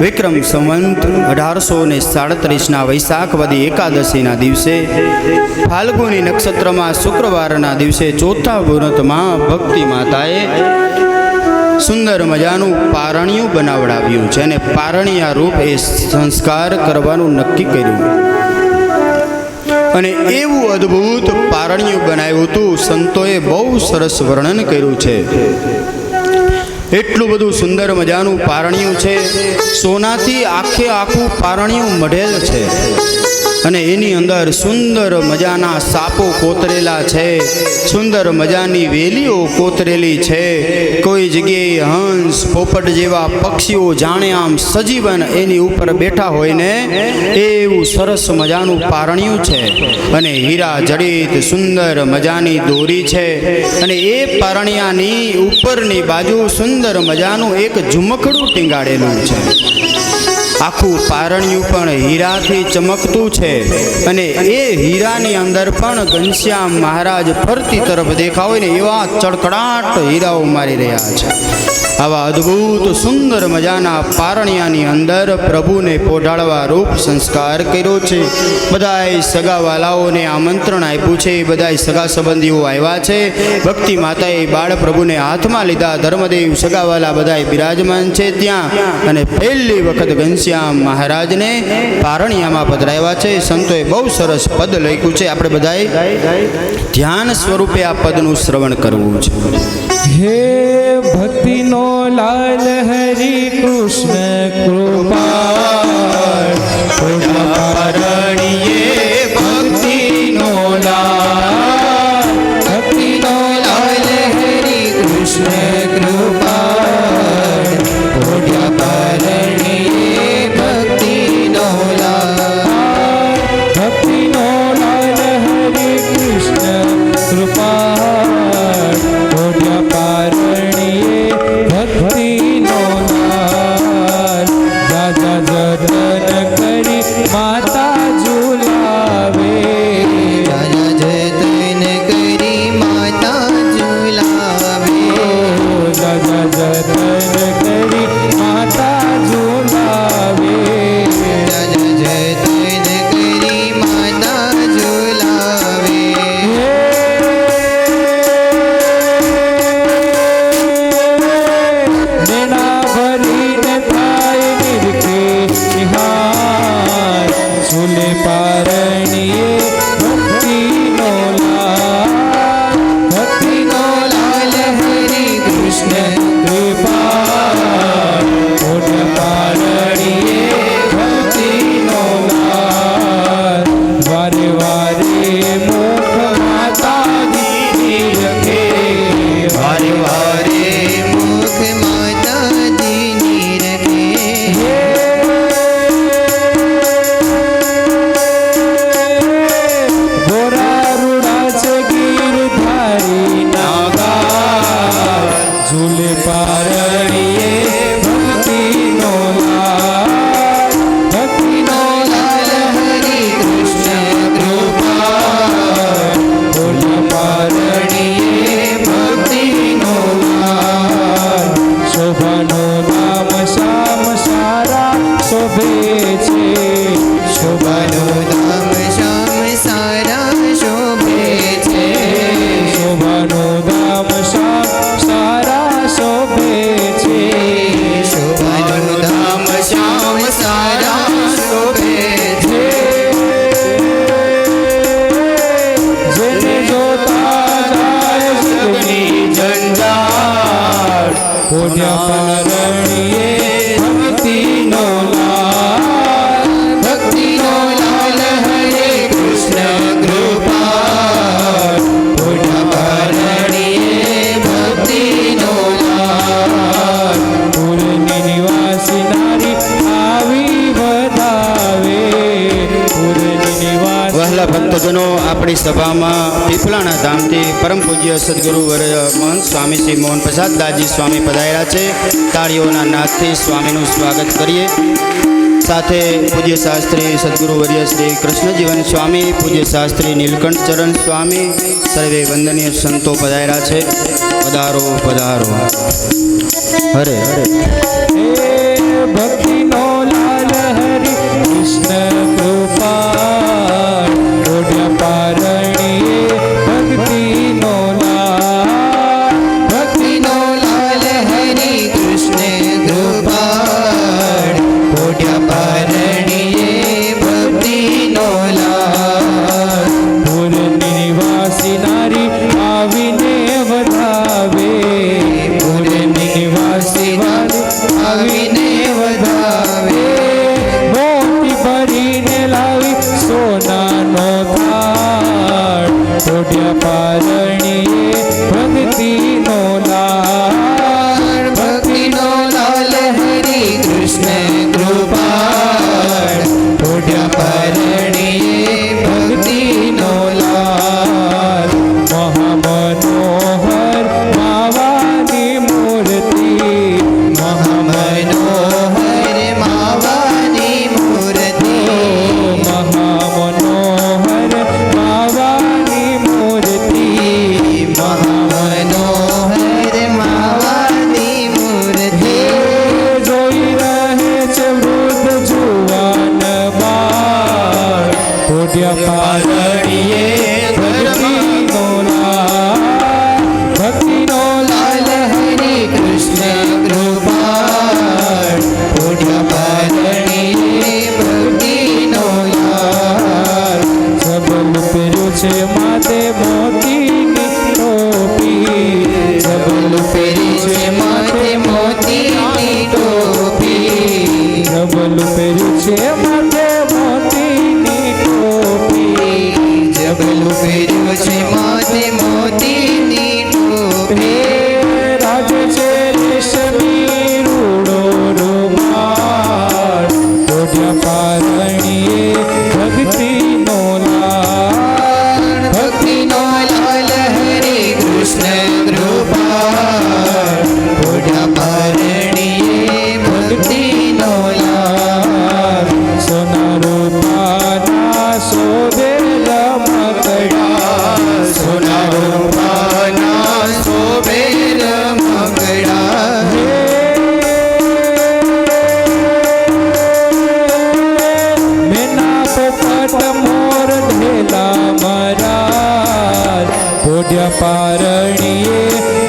વિક્રમ સંવંત 1837ના વૈશાખવદી એકાદશીના દિવસે ફાલ્ગુની નક્ષત્રમાં શુક્રવારના દિવસે ચોથા મુહૂર્તમાં ભક્તિ માતાએ સુંદર મજાનું પારણિયું બનાવડાવ્યું છે અને પારણિયા રૂપ એ સંસ્કાર કરવાનું નક્કી કર્યું. અને એવું અદ્ભુત પારણિયું બનાવ્યું હતું, સંતોએ બહુ સરસ વર્ણન કર્યું છે. એટલું બધું સુંદર મજાનું પારણિયું છે, સોનાથી આખું પારણિયું મઢેલ છે અને એની અંદર સુંદર મજાના સાપો કોતરેલા છે, સુંદર મજાની વેલીઓ કોતરેલી છે, કોઈ જગ્યાએ હંસ પોપટ જેવા પક્ષીઓ જાણે આમ સજીવન એની ઉપર બેઠા હોય ને એવું સરસ મજાનું પારણિયું છે. અને હીરા જડિત સુંદર મજાની દોરી છે અને એ પારણિયાની ઉપરની બાજુ સુંદર મજાનું એક ઝુમખડું ટીંગાડેલું છે. આખું પારણિયું પણ હીરાથી ચમકતું છે અને એ હીરાની અંદર પણ ઘનશ્યામ મહારાજ ફરતી તરફ દેખાવ હોય ને એવા ચળકડાટ હીરાઓ મારી રહ્યા છે. આવા અદ્ભુત સુંદર મજાના પારણિયાની અંદર પ્રભુને પોઢાડવા રૂપ સંસ્કાર કર્યો છે. બધાય સગાવાલાઓને આમંત્રણ આપ્યું છે, બધાય સગા સંબંધીઓ આવ્યા છે. ભક્તિ માતાએ બાળ પ્રભુને હાથમાં લીધા, ધર્મદેવ સગાવાલા બધાય બિરાજમાન છે ત્યાં, અને પહેલી વખત ઘનશ્યામ મહારાજને પારણિયામાં પધરાવ્યા છે. સંતોએ બહુ સરસ પદ લખ્યું છે, આપણે બધાય ધ્યાન સ્વરૂપે આ પદનું શ્રવણ કરવું છે. હે ભક્તિનો લાલ હરિ કૃષ્ણ કૃપાળ, પારણીએ ભક્તિનો લાલ, ભક્તિનો લાલ હરિ કૃષ્ણ કૃપાળ, પારણીએ ભક્તિનો લાલ, ભક્તિનો લાલ હરિ કૃષ્ણ કૃપાળ, પારણીએ ભક્તિનો લાલ, જા જા આપણી સભામાં પીપલાણા ધામથી પરમ પૂજ્ય સદગુરુ વર્ય મહંત સ્વામી શ્રી મોહન પ્રસાદ દાસજી સ્વામી પધાર્યા છે. તાળીઓના નાદથી સ્વામીનું સ્વાગત કરીએ. સાથે પૂજ્ય શાસ્ત્રી સદગુરુ વર્ય શ્રી કૃષ્ણજીવન સ્વામી, પૂજ્ય શાસ્ત્રી નીલકંઠ ચરણ સ્વામી, સર્વે વંદનીય સંતો પધાર્યા છે. પધારો પધારો. હરે હરે. ભક્તિનો લાલ હરિ કૃષ્ણ કૃપાળ ઓઢ્યા પારણીએ ભક્તિનો લાલ. ભક્તિનો લાલ હરિ કૃષ્ણ કૃપાળ ઓઢ્યા પારણીએ ભક્તિનો લાલ. ભૂરની નિવાસી નારી આવીને વધાવે, ભૂરની નિવાસી વાલી આવીને વધાવે. મોતી ભરીને લાવી સોનાનો થાળ ઓઢ્યા પારણીએ ભક્તિનો લાલ. ભક્તિનો લાલ હરિ કૃષ્ણ કૃપાળ ઓઢ્યા પારણીએ ભક્તિનો લાલ. મહામનોહર માવાની મૂર્તિ, મહામનોહર માવાની મૂર્તિ, મહામનોહર માવાની મૂર્તિ, મહામનોહર માવાની મૂર્તિ. જોઈ રહે છે વૃદ્ધ જુવાન બાળ ઓઢ્યા પારણીએ ભક્તિનો લાલ. ભક્તિનો લાલ હરિ કૃષ્ણ કૃપાળ ઓઢ્યા પારણીએ ભક્તિનો લાલ. સબલ પહેર્યું છે માથે મોતીની ટોપી, સબલ પહેરી છે માથે મોતીની ટોપી, સબલ પહેર્યું છે માથે મોતીની ટોપી, સબલ પહેર્યું છે માથે મોતીની ટોપી. રાજે છે રેશમી રૂડો રૂમાલ ઓઢ્યા પારણીએ ભક્તિનો લાલ. ભક્તિનો લાલ હરિ કૃષ્ણ કૃપાળ ઓઢ્યા પારણીએ ભક્તિનો લાલ. સોના રૂપાના શોભેલા મકડા, સોના રૂપાના શોભેલા મકડા. મેના પોપટ મોર ઢેલા મરાર ઓઢ્યા પારણીએ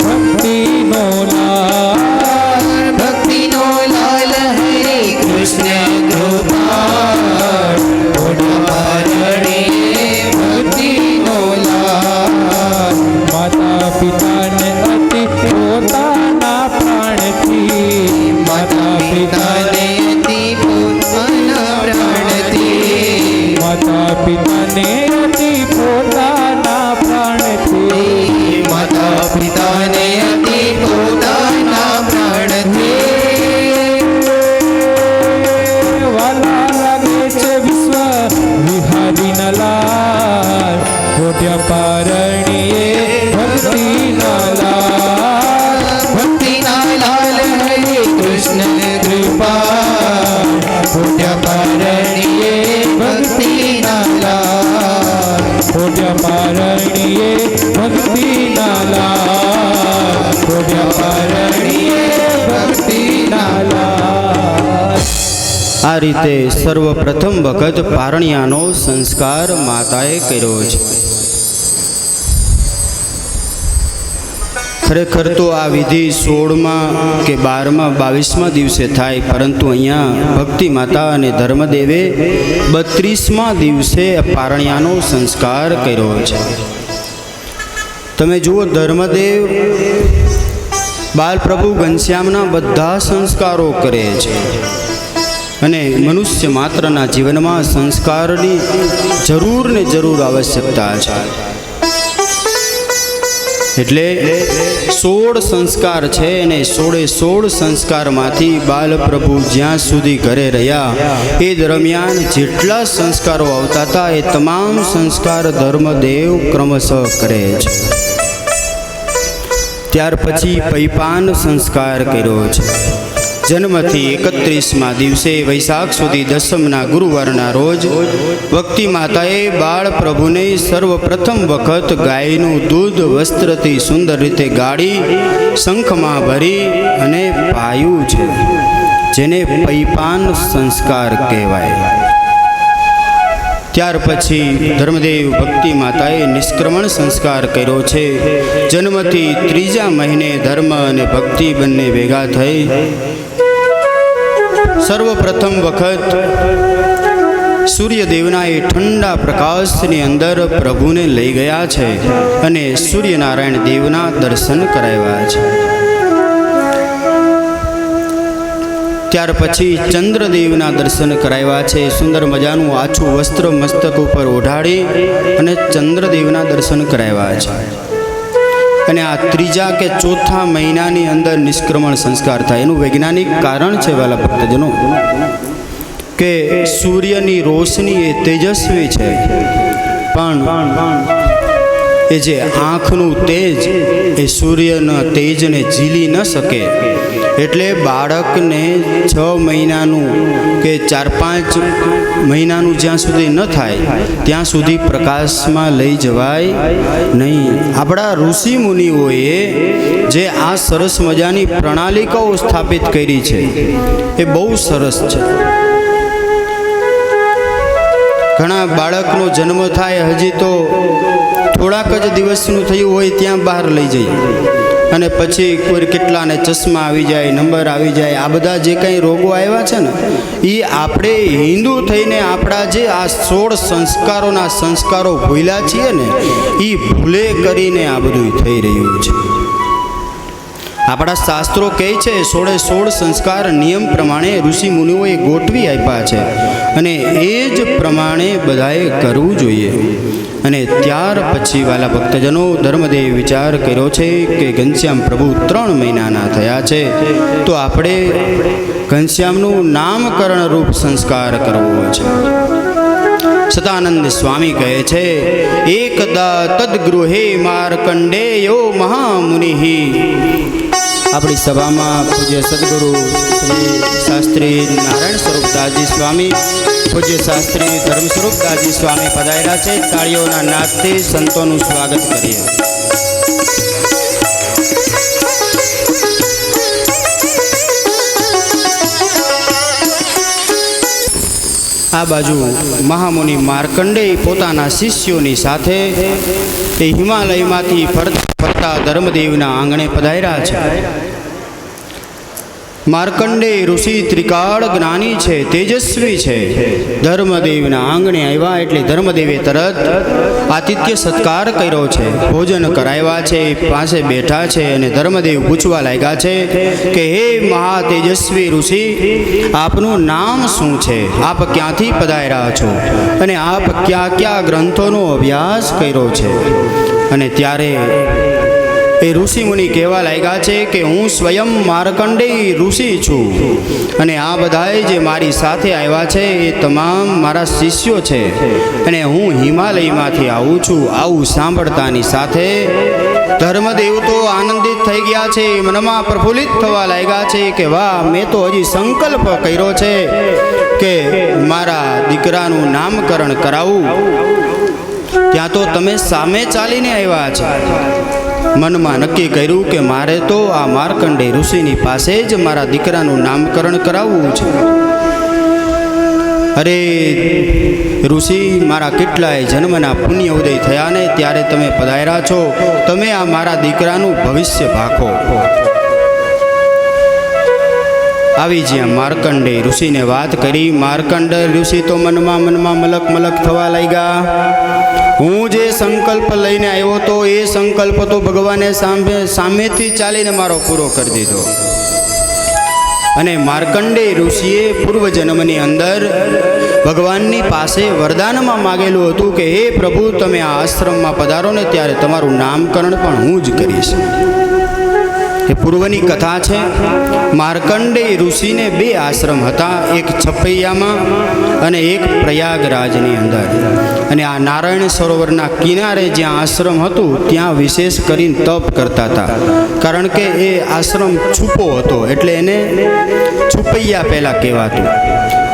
ભક્તિનો લાલ. ભક્તિનો લાલ હરિ કૃષ્ણ કૃપાળ ઓઢ્યા પારણીએ ભક્તિનો લાલ. માતા પિતાને અતિ પોતાના પ્રાણથી, માતા પિતાને અતિ પોતાના પ્રાણથી, માતા પિતાને અતિ પોતાના પ્રાણથી, માતા પિતાને અતિ પોતાના પ્રાણથી. વાલા લાગે છે વિશ્વ વિહારીના લાલ ઓઢ્યા પારણીએ ભક્તિના લાલ. ભક્તિના લાલ હરિ કૃષ્ણ કૃપાળ ઓઢ્યા પારણીએ ભક્તિના લાલ. ઓઢ્યા પારણીએ ભક્તિના લાલ. ઓઢ્યા પારણીએ ભક્તિના લાલ. આ રીતે સર્વપ્રથમ વખત પારણિયાનો સંસ્કાર માતાએ કર્યો છે. ખરેખર તો આ વિધિ 16માં કે 12માં 22માં દિવસે થાય, પરંતુ અહીંયા ભક્તિ માતા અને ધર્મદેવે 32માં દિવસે પારણિયાનો સંસ્કાર કર્યો છે. તમે જુઓ, ધર્મદેવ બાલપ્રભુ ઘનશ્યામના બધા સંસ્કારો કરે છે અને મનુષ્ય માત્રના જીવનમાં સંસ્કારની જરૂર ને જરૂર આવશ્યકતા છે. એટલે 16 સંસ્કાર છે અને 16 સંસ્કારમાંથી બાલપ્રભુ જ્યાં સુધી ઘરે રહ્યા એ દરમિયાન જેટલા સંસ્કારો આવતા હતા એ તમામ સંસ્કાર ધર્મદેવ ક્રમશઃ કરે છે. ત્યાર પછી પૈપાન સંસ્કાર કર્યો છે. જન્મથી 31મા દિવસે વૈશાખ સુધી 10મના ગુરુવારના રોજ ભક્તિ માતાએ બાળ પ્રભુને સર્વપ્રથમ વખત ગાયનું દૂધ વસ્ત્રથી સુંદર રીતે ગાળી શંખમાં ભરી અને પાયું છે, જેને પૈપાન સંસ્કાર કહેવાય. ત્યાર પછી ધર્મદેવ ભક્તિ માતાએ નિષ્ક્રમણ સંસ્કાર કર્યો છે. જન્મથી 3જા મહિને ધર્મ અને ભક્તિ બંને ભેગા થઈ સર્વપ્રથમ વખત સૂર્યદેવના એ ઠંડા પ્રકાશની અંદર પ્રભુને લઈ ગયા છે અને સૂર્યનારાયણ દેવના દર્શન કરાવ્યા છે. ત્યાર પછી ચંદ્રદેવના દર્શન કરાવ્યા છે. સુંદર મજાનું આછું વસ્ત્ર મસ્તક ઉપર ઓઢાડી અને ચંદ્રદેવના દર્શન કરાવ્યા છે. અને આ 3જા કે 4થા મહિનાની અંદર નિષ્ક્રમણ સંસ્કાર થાય. એનું વૈજ્ઞાનિક કારણ છે વાલા ભક્તજનો કે સૂર્યની રોશની એ તેજસ્વી છે, પણ એ જે આંખનું તેજ એ સૂર્યના તેજને ઝીલી ન શકે. એટલે બાળકને 6 મહિનાનું કે 4-5 મહિનાનું જ્યાં સુધી ન થાય ત્યાં સુધી પ્રકાશમાં લઈ જવાય નહીં. આપણા ઋષિ મુનિઓએ જે આ સરસ મજાની પ્રણાલિકાઓ સ્થાપિત કરી છે એ બહુ સરસ છે. ઘણા બાળકનો જન્મ થાય હજી તો થોડાક જ દિવસનું થયું હોય ત્યાં બહાર લઈ જઈએ અને પછી કોઈ કેટલાને ચશ્મા આવી જાય, નંબર આવી જાય. આ બધા જે કંઈ રોગો આવ્યા છે ને એ આપણે હિન્દુ થઈને આપણા જે આ 16 સંસ્કારોના સંસ્કારો ભૂલ્યા છીએ ને એ ભૂલે કરીને આ બધું થઈ રહ્યું છે. આપણા શાસ્ત્રો કહે છે 16 સંસ્કાર નિયમ પ્રમાણે ઋષિ મુનિઓએ ગોઠવી આપ્યા છે અને એ જ પ્રમાણે બધાએ કરવું જોઈએ. અને ત્યાર પછી વાલા ભક્તજનો ધર્મદેવ વિચાર કર્યો છે કે ઘનશ્યામ પ્રભુ 3 મહિનાના થયા છે તો આપણે ઘનશ્યામનું નામકરણ રૂપ સંસ્કાર કરવો છે. સદાનંદ સ્વામી કહે છે એકદા તદ્ગૃહે માર્કંડેયો મહામુનિ. આપણી સભામાં પૂજ્ય સદગુરુ શ્રી શાસ્ત્રી નારાયણ સ્વરૂપદાસજી સ્વામી, પૂજ્ય શાસ્ત્રી ધર્મ સ્વરૂપદાસજી સ્વામી પધારેલા છે. તાળીઓના નાદથી સંતોનું સ્વાગત કરીએ. આ બાજુ મહામુનિ માર્કંડેય પોતાના શિષ્યોની સાથે એ હિમાલયમાંથી ફરતા ધર્મદેવના આંગણે પધાર્યા છે. માર્કંડેય ઋષિ ત્રિકાળ જ્ઞાની છે, તેજસ્વી છે. ધર્મદેવના આંગણે આવ્યા એટલે ધર્મદેવે તરત આતિથ્ય સત્કાર કર્યો છે, ભોજન કરાવ્યા છે, પાસે બેઠા છે અને ધર્મદેવ પૂછવા લાગ્યા છે કે હે મહા તેજસ્વી ઋષિ, આપનું નામ શું છે? આપ ક્યાંથી પધાર્યા છો અને આપ કયા કયા ગ્રંથોનો અભ્યાસ કર્યો છે? અને ત્યારે એ ઋષિ મુનિ કહેવા લાગ્યા છે કે હું સ્વયં માર્કંડેય ઋષિ છું અને આ બધાએ જે મારી સાથે આવ્યા છે એ તમામ મારા શિષ્યો છે અને હું હિમાલયમાંથી આવું છું. આવું સાંભળતાની સાથે ધર્મદેવ તો આનંદિત થઈ ગયા છે, મનમાં પ્રફુલ્લિત થવા લાગ્યા છે કે વાહ, મેં તો હજી સંકલ્પ કર્યો છે કે મારા દીકરાનું નામકરણ કરાવું, ત્યાં તો તમે સામે ચાલીને આવ્યા છે. મનમાં નક્કી કર્યું કે મારે તો આ માર્કંડેય ઋષિની પાસે જ મારા દીકરાનું નામકરણ કરાવવું છે. અરે ઋષિ, મારા કેટલાય જન્મના પુણ્ય ઉદય થયા ને ત્યારે તમે પધાર્યા છો, તમે આ મારા દીકરાનું ભવિષ્ય ભાખો. આવી જ્યાં માર્કંડેય ઋષિને વાત કરી, માર્કંડેય ઋષિ તો મનમાં મલક થવા લાગ્યા. હું જે સંકલ્પ લઈને આવ્યો તો એ સંકલ્પ તો ભગવાને સામેથી ચાલીને મારો પૂરો કરી દીધો. અને માર્કંડેય ઋષિએ પૂર્વજન્મની અંદર ભગવાનની પાસે વરદાનમાં માગેલું હતું કે હે પ્રભુ, તમે આ આશ્રમમાં પધારો ને ત્યારે તમારું નામકરણ પણ હું જ કરીશ. એ પૂર્વની કથા છે. માર્કંડેય ઋષિને 2 આશ્રમ હતા, એક છપૈયામાં અને એક પ્રયાગરાજની અંદર. અને આ નારાયણ સરોવરના કિનારે જ્યાં આશ્રમ હતું ત્યાં વિશેષ કરીને તપ કરતા હતા, કારણ કે એ આશ્રમ છુપો હતો એટલે એને છુપૈયા પહેલાં કહેવાતું.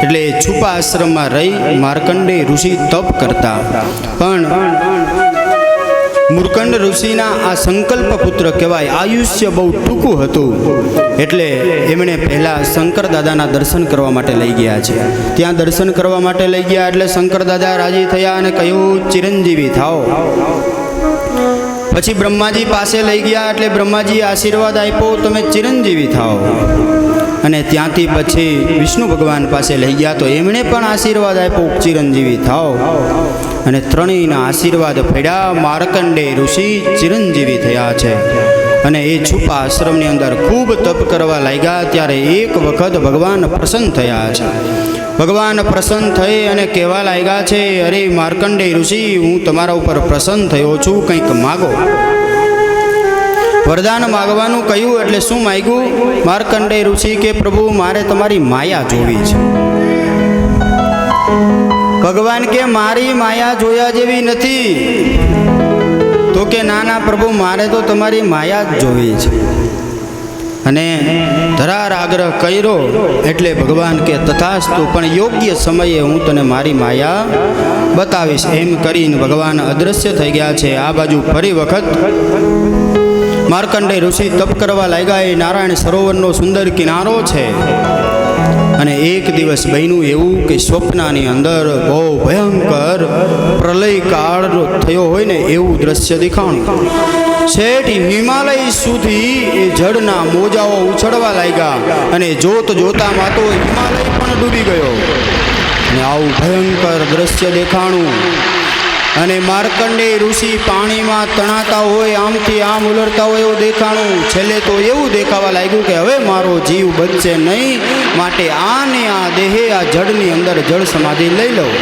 એટલે એ છુપા આશ્રમમાં રહી માર્કંડેય ઋષિ તપ કરતા. પણ મૂર્કંડ ઋષિના આ સંકલ્પ પુત્ર કહેવાય, આયુષ્ય બહુ ટૂંકું હતું. એટલે એમણે પહેલાં શંકર દાદાના દર્શન કરવા માટે લઈ ગયા છે. ત્યાં દર્શન કરવા માટે લઈ ગયા એટલે શંકર દાદા રાજી થયા અને કહ્યું, ચિરંજીવી થાઓ. પછી બ્રહ્માજી પાસે લઈ ગયા એટલે બ્રહ્માજીએ આશીર્વાદ આપ્યો, તમે ચિરંજીવી થાઓ. અને ત્યાંથી પછી વિષ્ણુ ભગવાન પાસે લઈ ગયા તો એમણે પણ આશીર્વાદ આપ્યો, ચિરંજીવી થાઓ. અને ત્રણેયના આશીર્વાદ પડ્યા. માર્કંડેય ઋષિ ચિરંજીવી થયા છે. અને એ છુપા આશ્રમની અંદર ખૂબ તપ કરવા લાગ્યા. ત્યારે એક વખત ભગવાન પ્રસન્ન થયા છે. ભગવાન પ્રસન્ન થઈ અને કહેવા લાગ્યા છે, અરે માર્કંડેય ઋષિ, હું તમારા ઉપર પ્રસન્ન થયો છું, કંઈક માગો. વરદાન માગવાનું કહ્યું એટલે શું માગ્યું? માર્કંડેય ઋષિ કે પ્રભુ, મારે તમારી માયા જોવી છે. ભગવાન કે મારી માયા જોયા જેવી નથી. તો કે ના ના પ્રભુ, મારે તો તમારી માયા જ જોવી છે. અને ધરાર આગ્રહ કર્યો એટલે ભગવાન કે તથાસ્તુ, પણ યોગ્ય સમયે હું તને મારી માયા બતાવીશ. એમ કરીને ભગવાન અદૃશ્ય થઈ ગયા છે. આ બાજુ ફરી વખત માર્કંડેય ઋષિ તપ કરવા લાગ્યા. એ નારાયણ સરોવરનો સુંદર કિનારો છે. અને એક દિવસ બન્યું એવું કે સ્વપ્નની અંદર બહુ ભયંકર પ્રલય કાળ થયો હોય ને એવું દ્રશ્ય દેખાણું. શેઠ હિમાલય સુધી એ જળના મોજાઓ ઉછળવા લાગ્યા. અને જોત જોતામાં તો હિમાલય પણ ડૂબી ગયો. અને આવું ભયંકર દ્રશ્ય દેખાણું. અને માર્કંડેય ઋષિ પાણીમાં તણાતા હોય, આમથી આમ ઉલરતા હોય એવું દેખાણું. છેલ્લે તો એવું દેખાવા લાગ્યું કે હવે મારો જીવ બચશે નહીં, માટે આને આ દેહે આ જળની અંદર જળ સમાધિ લઈ લઉં.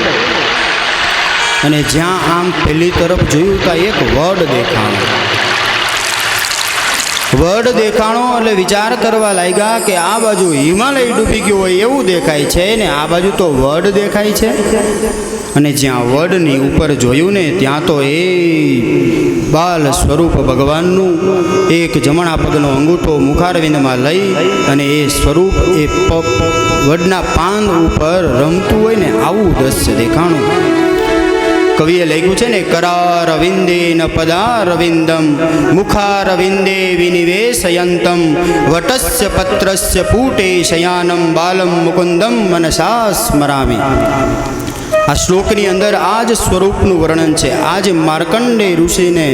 અને જ્યાં આમ પેલી તરફ જોયું તો એક વડ દેખાણો. વડ દેખાણો એટલે વિચાર કરવા લાગ્યા કે આ બાજુ હિમાલય ડૂબી ગયો હોય એવું દેખાય છે ને આ બાજુ તો વડ દેખાય છે. અને જ્યાં વડની ઉપર જોયું ને ત્યાં તો એ બાલ સ્વરૂપ ભગવાનનું એક જમણા પગનો અંગૂઠો મુખારવિંદમાં લઈ અને એ સ્વરૂપ એ વડના પાન ઉપર રમતું હોય ને આવું દ્રશ્ય દેખાણું. કવિએ લખ્યું છે ને, કરારવિંદે ન પદારવિંદમ મુખારવિંદે વિનિવેશયંતમ વટસ્ય પત્રસ્ય પૂટે શયાનમ બાલમ મુકુંદમ મનસા સ્મરામિ. આ શ્લોકની અંદર આ જ સ્વરૂપનું વર્ણન છે. આ જ માર્કંડેય ઋષિને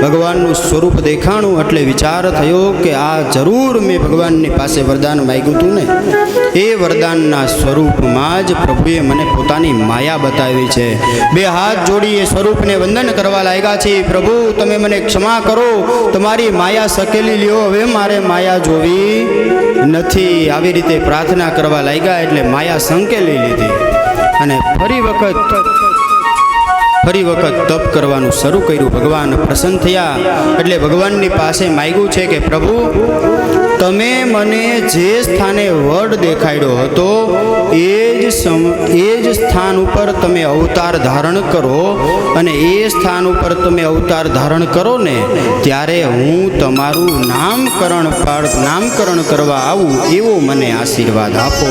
ભગવાનનું સ્વરૂપ દેખાણું એટલે વિચાર થયો કે આ જરૂર મેં ભગવાનની પાસે વરદાન માગ્યું હતું ને, એ વરદાનના સ્વરૂપમાં જ પ્રભુએ મને પોતાની માયા બતાવી છે. 2 હાથ જોડી એ સ્વરૂપને વંદન કરવા લાગ્યા છે. પ્રભુ, તમે મને ક્ષમા કરો, તમારી માયા સકેલી લ્યો, હવે મારે માયા જોવી નથી. આવી રીતે પ્રાર્થના કરવા લાગ્યા એટલે માયા સંકેલી લીધી. અને ફરી વખત તપ કરવાનું શરૂ કર્યું. ભગવાન પ્રસન્ન થયા એટલે ભગવાનની પાસે માગ્યું છે કે પ્રભુ, તમે મને જે સ્થાને વડ દેખાડ્યો હતો એ જ સ્થાન ઉપર તમે અવતાર ધારણ કરો. અને એ સ્થાન ઉપર તમે અવતાર ધારણ કરો ને ત્યારે હું તમારું નામકરણ કરવા આવું એવો મને આશીર્વાદ આપો.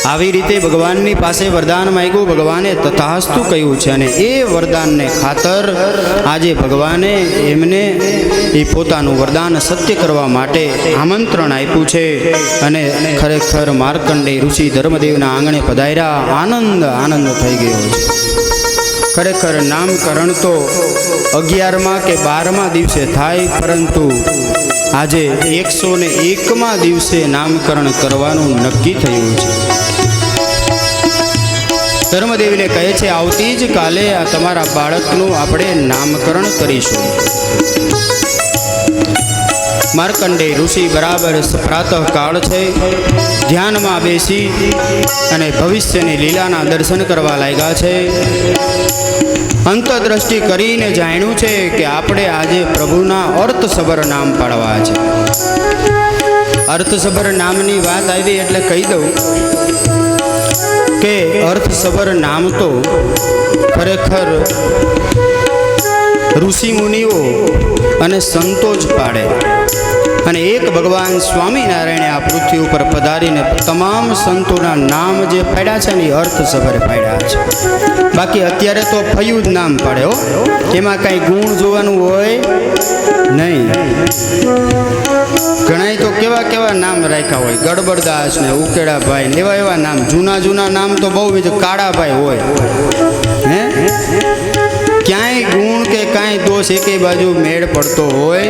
આવી રીતે ભગવાનની પાસે વરદાન માંગ્યું. ભગવાને તથાસ્તુ કહ્યું છે. અને એ વરદાનને ખાતર આજે ભગવાને એમને એ પોતાનું વરદાન સત્ય કરવા માટે આમંત્રણ આપ્યું છે. અને ખરેખર માર્કંડેય ઋષિ ધર્મદેવના આંગણે પધાર્યા. આનંદ થઈ ગયો છે. ખરેખર નામકરણ તો 11મા કે 12મા દિવસે થાય, પરંતુ આજે 101મા દિવસે નામકરણ કરવાનું નક્કી થયું છે. ધર્મદેવને કહે છે, આવતી જ કાલે આ તમારા બાળકનું આપણે નામકરણ કરીશું. માર્કંડેય ઋષિ બરાબર પ્રાતઃકાળ છે, ધ્યાનમાં બેસી અને ભવિષ્યની લીલાના દર્શન કરવા લાગ્યા છે. અંતરદ્રષ્ટિ કરીને જાણ્યું છે કે આપણે આજે પ્રભુના અર્થસભર નામ પાડવા છે. અર્થસભર નામની વાત આવી એટલે કહી દઉં કે અર્થસભર નામ તો ખરેખર ઋષિ મુનિઓ અને સંતો જ પાડે. અને એક ભગવાન સ્વામિનારાયણે આ પૃથ્વી ઉપર પધારીને તમામ સંતોના નામ જે પાડ્યા છે ને એ અર્થસભર પાડ્યા છે. બાકી અત્યારે તો ફયું જ નામ પાડે હો, એમાં કાંઈ ગુણ જોવાનું હોય નહીં. ઘણાય તો કેવા કેવા નામ રાખ્યા હોય, ગડબડદાસ ને ઉકેડાભાઈ ને એવા નામ, જૂના નામ તો બહુ બીજું કાળાભાઈ હોય. હે ક્યાંય ગુણ કે કાંઈ દોષ એકેય બાજુ મેળ પડતો હોય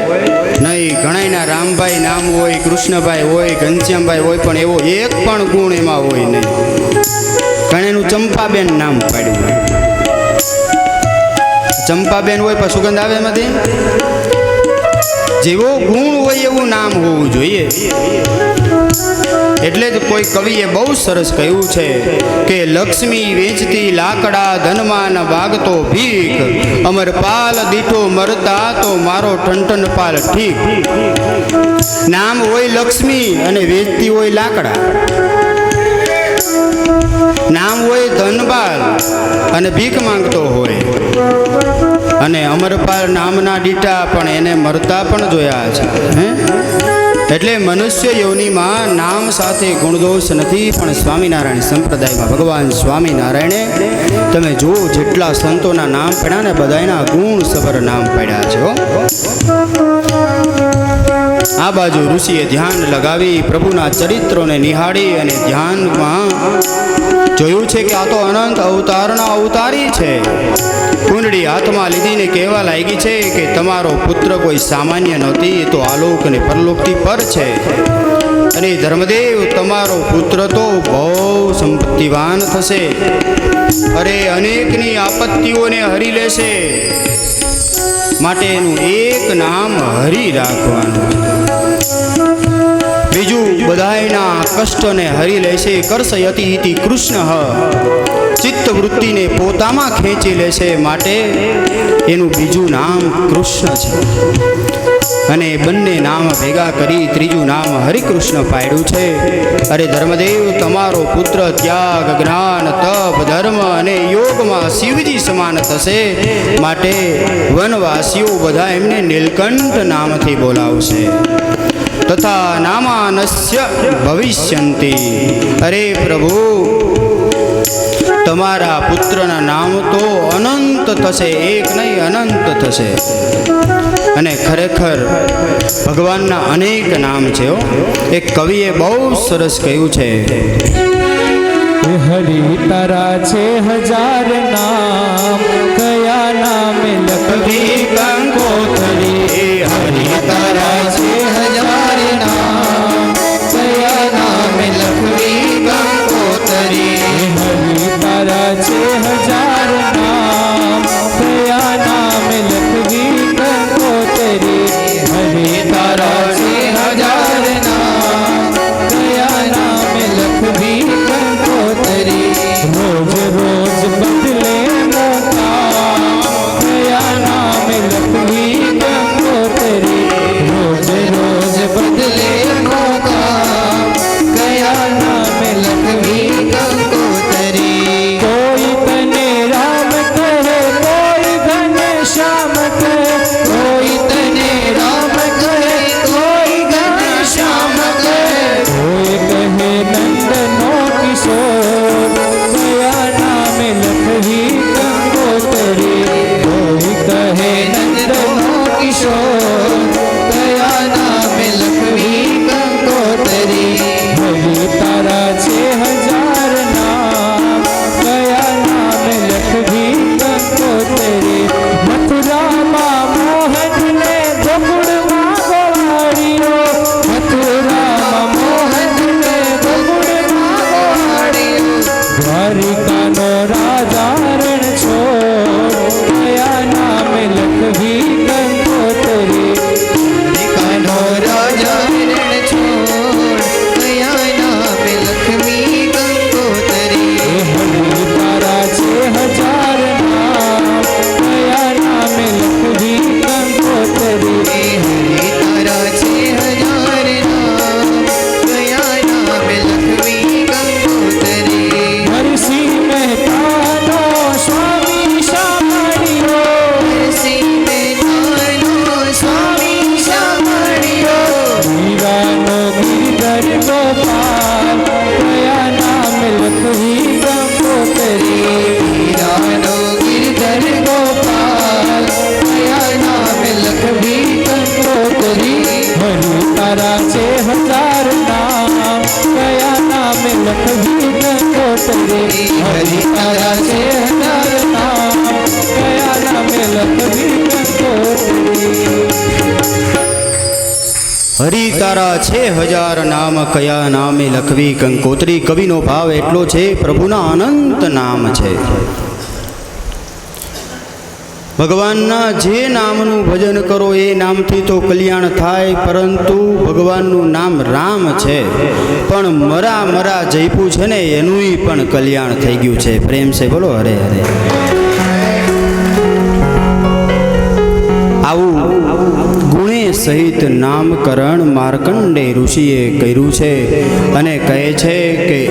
નહીં. ઘણાયના રામભાઈ નામ હોય, કૃષ્ણભાઈ હોય, ઘનશ્યામભાઈ હોય, પણ એવો એક પણ ગુણ એમાં હોય નહીં. ઘણાનું ચંપાબેન નામ પાડ્યું હોય, ચંપાબેન હોય પણ સુગંધ આવે એમાંથી. જેવો ગુણ હોય એવું નામ હોવું જોઈએ. એટલે જ કોઈ કવિએ બહુ સરસ કહ્યું છે કે લક્ષ્મી વેચતી લાકડા ધનમાં વાગતો ભીખ, અમર પાલ દીઠો મરતા તો મારો ટનટન પાલ ઠીક. નામ હોય લક્ષ્મી અને વેચતી હોય લાકડા, નામ હોય ધનપાલ અને ભીખ માંગતો હોય, અને અમરપાલ નામના દીઠા પણ એને મરતા પણ જોયા છે. એટલે મનુષ્ય યોનિમાં નામ સાથે ગુણદોષ નથી, પણ સ્વામિનારાયણ સંપ્રદાયમાં ભગવાન સ્વામિનારાયણે તમે જુઓ જેટલા સંતોના નામ પડ્યા ને બધાના ગુણ સભર નામ પડ્યા છે. આ બાજુ ઋષિએ ધ્યાન લગાવી પ્રભુના ચરિત્રોને નિહાળી અને ધ્યાનમાં જોયું છે કે આ તો અનંત અવતારના અવતારી છે. કુંડળી હાથમાં લીધીને કહેવા લાગી છે કે તમારો પુત્ર કોઈ સામાન્ય નહોતી, એ તો આલોક અને પરલોકથી પર છે. અને ધર્મદેવ તમારો પુત્ર તો બહુ સંપત્તિવાન થશે, અરે અનેકની આપત્તિઓને હરી લેશે, માટે એનું એક નામ હરી રાખવાનું. બીજું બધાયના કષ્ટને હરી લેશે, કરશયતિ ઇતિ કૃષ્ણ, ચિત્તવૃત્તિને પોતામાં ખેંચી લેશે, માટે એનું બીજું નામ કૃષ્ણ છે. અને બંને નામ ભેગા કરી ત્રીજું નામ હરિકૃષ્ણ પાડ્યું છે. અરે ધર્મદેવ તમારો પુત્ર ત્યાગ, જ્ઞાન, તપ, ધર્મ અને યોગમાં શિવજી સમાન થશે, માટે વનવાસીઓ બધા એમને નીલકંઠ નામથી બોલાવશે. તથા નામાનસ્ય ભવિષ્યંતિ. અરે પ્રભુ તમારા પુત્રના નામ તો અનંત થશે, એક નહીં અનંત થશે. અને ખરેખર ભગવાનના અનેક નામ છે. એક કવિએ બહુ સરસ કહ્યું છે, હરિ તારા છે હજાર નામ, કયા નામે લખવી કંકોત્રી. હરિ તારા છે હજાર નામ, કયા નામે લખવી કંકોત્રી. હરિ તારા છે હજાર નામ, કયા નામે લખવી કંકોત્રી. હરિ તારા છે હજાર નામ, કયા નામે લખવી કંકોત્રી. રોજ રોજ બદલે મોકા, કયા નામે લખવી કંકોત્રી. રોજ રોજ બદલે મોકા, કયા નામે લખવી કંકોત્રી. કોઈ તને રામ કહે, કોઈ ઘનશ્યામ કહે, કોઈ તને રામ કહે, કોઈ ઘનશ્યામ કહે. કોઈ કહે નંદનો કિશોર, કયા નામે લખવી કંકોત્રી. કોઈ કહે નંદનો કિશોર, કયા નામે લખવી કંકોત્રી. હરિ તારા છે હજાર નામ, કયા નામે લખવી કંકોત્રી. મથુરામાં મોહનને ગોકુળમાં ગોવાળ્યો, મથુરામાં મોહનને ગોકુળમાં ગોવાળ્યો. દ્વારિકાનો રાજા રણ છોડ, કયા નામે લખવી કંકોત્રી. દ્વારિકાનો કંકોત્રી હરિ તારા છે હજાર નામ કયા નામે લખવી કંકોત્રી હરિ તારા છે હજાર નામ કયા નામે લખવી કંકોત્રી કવિનો ભાવ એટલો છે પ્રભુના અનંત નામ છે ભગવાનના જે નામનું ભજન કરો એ નામથી તો કલ્યાણ થાય પરંતુ ભગવાનનું નામ રામ છે પણ મરા મરા જઈપું છે ને એનું પણ કલ્યાણ થઈ ગયું છે પ્રેમ છે બોલો હરે હરે આવું ગુણે સહિત નામકરણ માર્કંડે ઋષિએ કર્યું છે અને કહે છે કે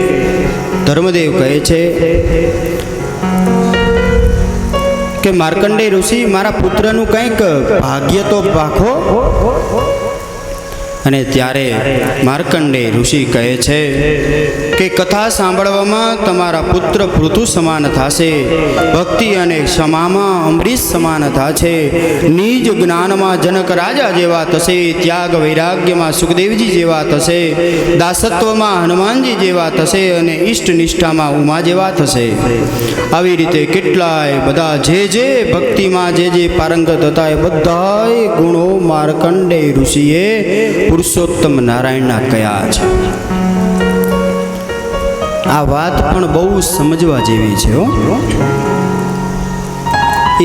ધર્મદેવ કહે છે કે માર્કંડે ઋષિ મારા પુત્રનું કંઈક ભાગ્ય તો પાખો અને ત્યારે માર્કંડે ઋષિ કહે છે કે કથા સાંભળવામાં તમારા પુત્ર પૃથુ સમાન થશે ભક્તિ અને ક્ષમામાં અમરીશ સમાન થશે નિજ જ્ઞાનમાં જનક રાજા જેવા થશે ત્યાગ વૈરાગ્યમાં સુખદેવજી જેવા થશે દાસત્વમાં હનુમાનજી જેવા થશે અને ઇષ્ટ નિષ્ઠામાં ઉમા જેવા થશે આવી રીતે કેટલાય બધા જે ભક્તિમાં જે પારંગત હતા એ બધાય ગુણો માર્કંડે ઋષિએ પુરુષોત્તમ નારાયણના કયા છે આ વાત પણ બહુ સમજવા જેવી છે હો